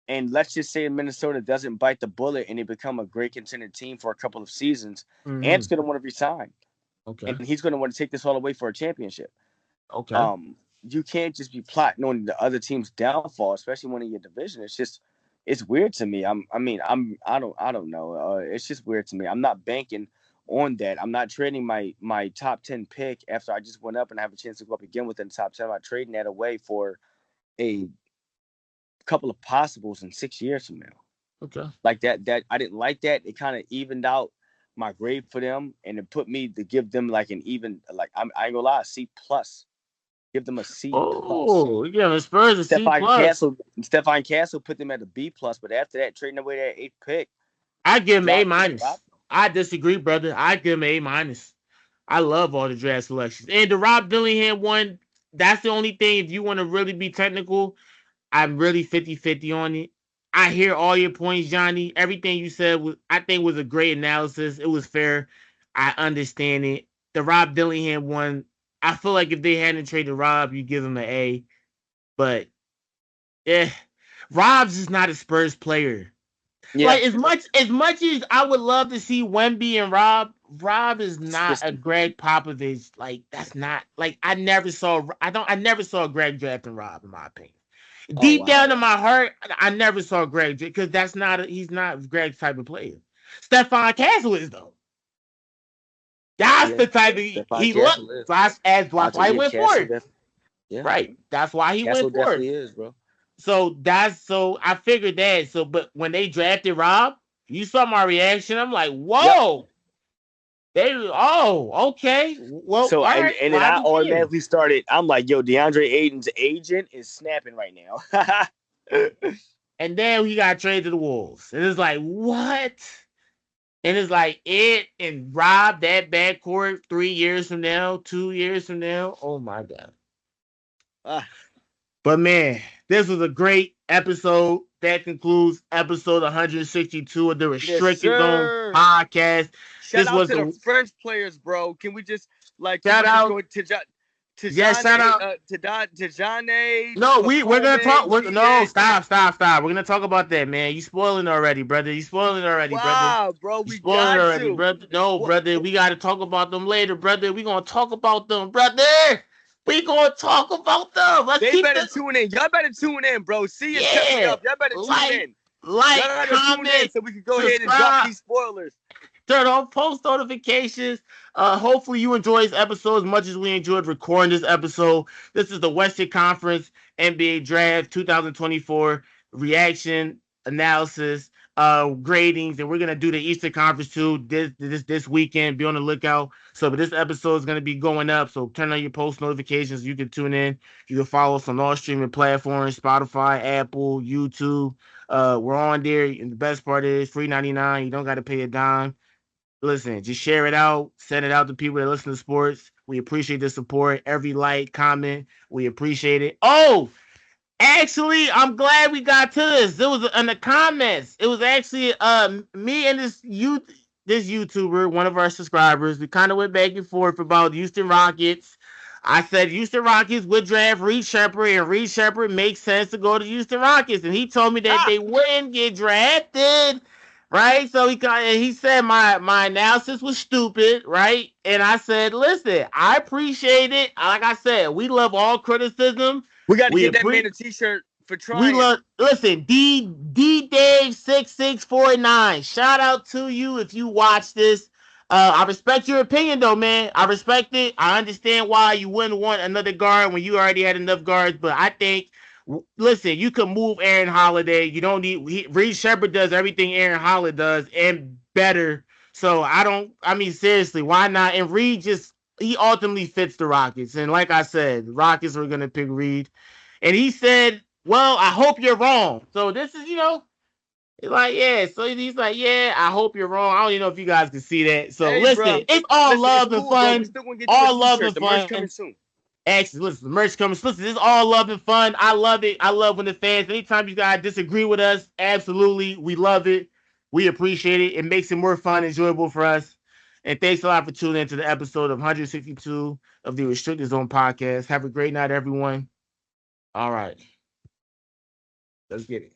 And let's just say Minnesota doesn't bite the bullet and they become a great contender team for a couple of seasons. Ant's going to want to resign. Okay. And he's going to want to take this all away for a championship. Okay. You can't just be plotting on the other team's downfall, especially when in your division. It's weird to me. I don't know. It's just weird to me. I'm not banking on that. I'm not trading my top 10 pick after I just went up and I have a chance to go up again within the top 10. I'm not trading that away for a couple of possibles in 6 years from now. Okay. Like that I didn't like that. It kind of evened out my grade for them, and it put me to give them like an even I ain't gonna lie, C plus. Give them a C plus. Oh, yeah, the Spurs a C plus. Stephon Castle put them at a B plus, but after that, trading away that 8th pick, I give him A minus. I disagree, brother. I give him A-. I love all the draft selections. And the Rob Dillingham one, that's the only thing. If you want to really be technical, I'm really 50-50 on it. I hear all your points, Johnny. Everything you said I think was a great analysis. It was fair. I understand it. The Rob Dillingham one, I feel like if they hadn't traded Rob, you give him an A. But Rob's is not a Spurs player. Yeah. Like as much as I would love to see Wemby and Rob is not a Greg Popovich. Like that's not like I never saw Greg drafting Rob in my opinion. Deep down in my heart, I never saw Greg because he's not Greg's type of player. Stephon Castle is though. That's the type of he looks. That's why he went for it. Yeah. Right. That's why he went for it. Definitely is, bro. So I figured that. So, but when they drafted Rob, you saw my reaction. I'm like, whoa. Yep. Okay. Well, so right, and then I automatically started. I'm like, yo, DeAndre Ayton's agent is snapping right now. And then he got traded to the Wolves. And it's like, what? And it's like it and Rob, that backcourt 3 years from now, 2 years from now. Oh my God. But man, this was a great episode. That concludes episode 162 of the Restricted Zone podcast. Shout out to the French players, bro. Can we just shout out to shout out to Johnny? No, we're gonna talk. Stop. We're gonna talk about that, man. You spoiling already, brother. Wow, bro. We got already, brother. No, brother. We gotta talk about them later, brother. We gonna talk about them, brother. We gonna talk about them. They better tune in. Y'all better tune in, bro. See you coming up. Y'all better tune in. Comment, so we can go ahead and drop these spoilers. Turn on post notifications. Hopefully you enjoy this episode as much as we enjoyed recording this episode. This is the Western Conference NBA Draft 2024 reaction analysis, gradings, and we're gonna do the Eastern Conference too this weekend. Be on the lookout. But this episode is gonna be going up. So turn on your post notifications. You can tune in. You can follow us on all streaming platforms: Spotify, Apple, YouTube. We're on there, and the best part is free 99. You don't got to pay a dime. Listen, just share it out. Send it out to people that listen to sports. We appreciate the support. Every like, comment, we appreciate it. Oh, actually, I'm glad we got to this. It was in the comments. It was actually me and this YouTuber, one of our subscribers. We kind of went back and forth about Houston Rockets. I said Houston Rockets would draft Reed Sheppard, and Reed Sheppard makes sense to go to Houston Rockets. And he told me that they wouldn't get drafted, right? So he said my analysis was stupid, right? And I said, listen, I appreciate it. Like I said, we love all criticism. We got to get that man a T-shirt for trying. Listen, D Dave 6649. Shout out to you if you watch this. I respect your opinion, though, man. I respect it. I understand why you wouldn't want another guard when you already had enough guards. But I think, listen, you can move Aaron Holiday. You don't need Reed Sheppard does everything Aaron Holiday does and better. So seriously, why not? And Reed he ultimately fits the Rockets. And like I said, the Rockets were gonna pick Reed. And he said, well, I hope you're wrong. So this is, like, yeah. So he's like, yeah, I hope you're wrong. I don't even know if you guys can see that. So listen, it's all love and fun. All love and fun. The merch coming soon. Actually, listen, the merch coming. Listen, it's all love and fun. I love it. I love when the fans, anytime you guys disagree with us, absolutely, we love it. We appreciate it. It makes it more fun, enjoyable for us. And thanks a lot for tuning into the episode of 162 of the Restricted Zone podcast. Have a great night, everyone. All right. Let's get it.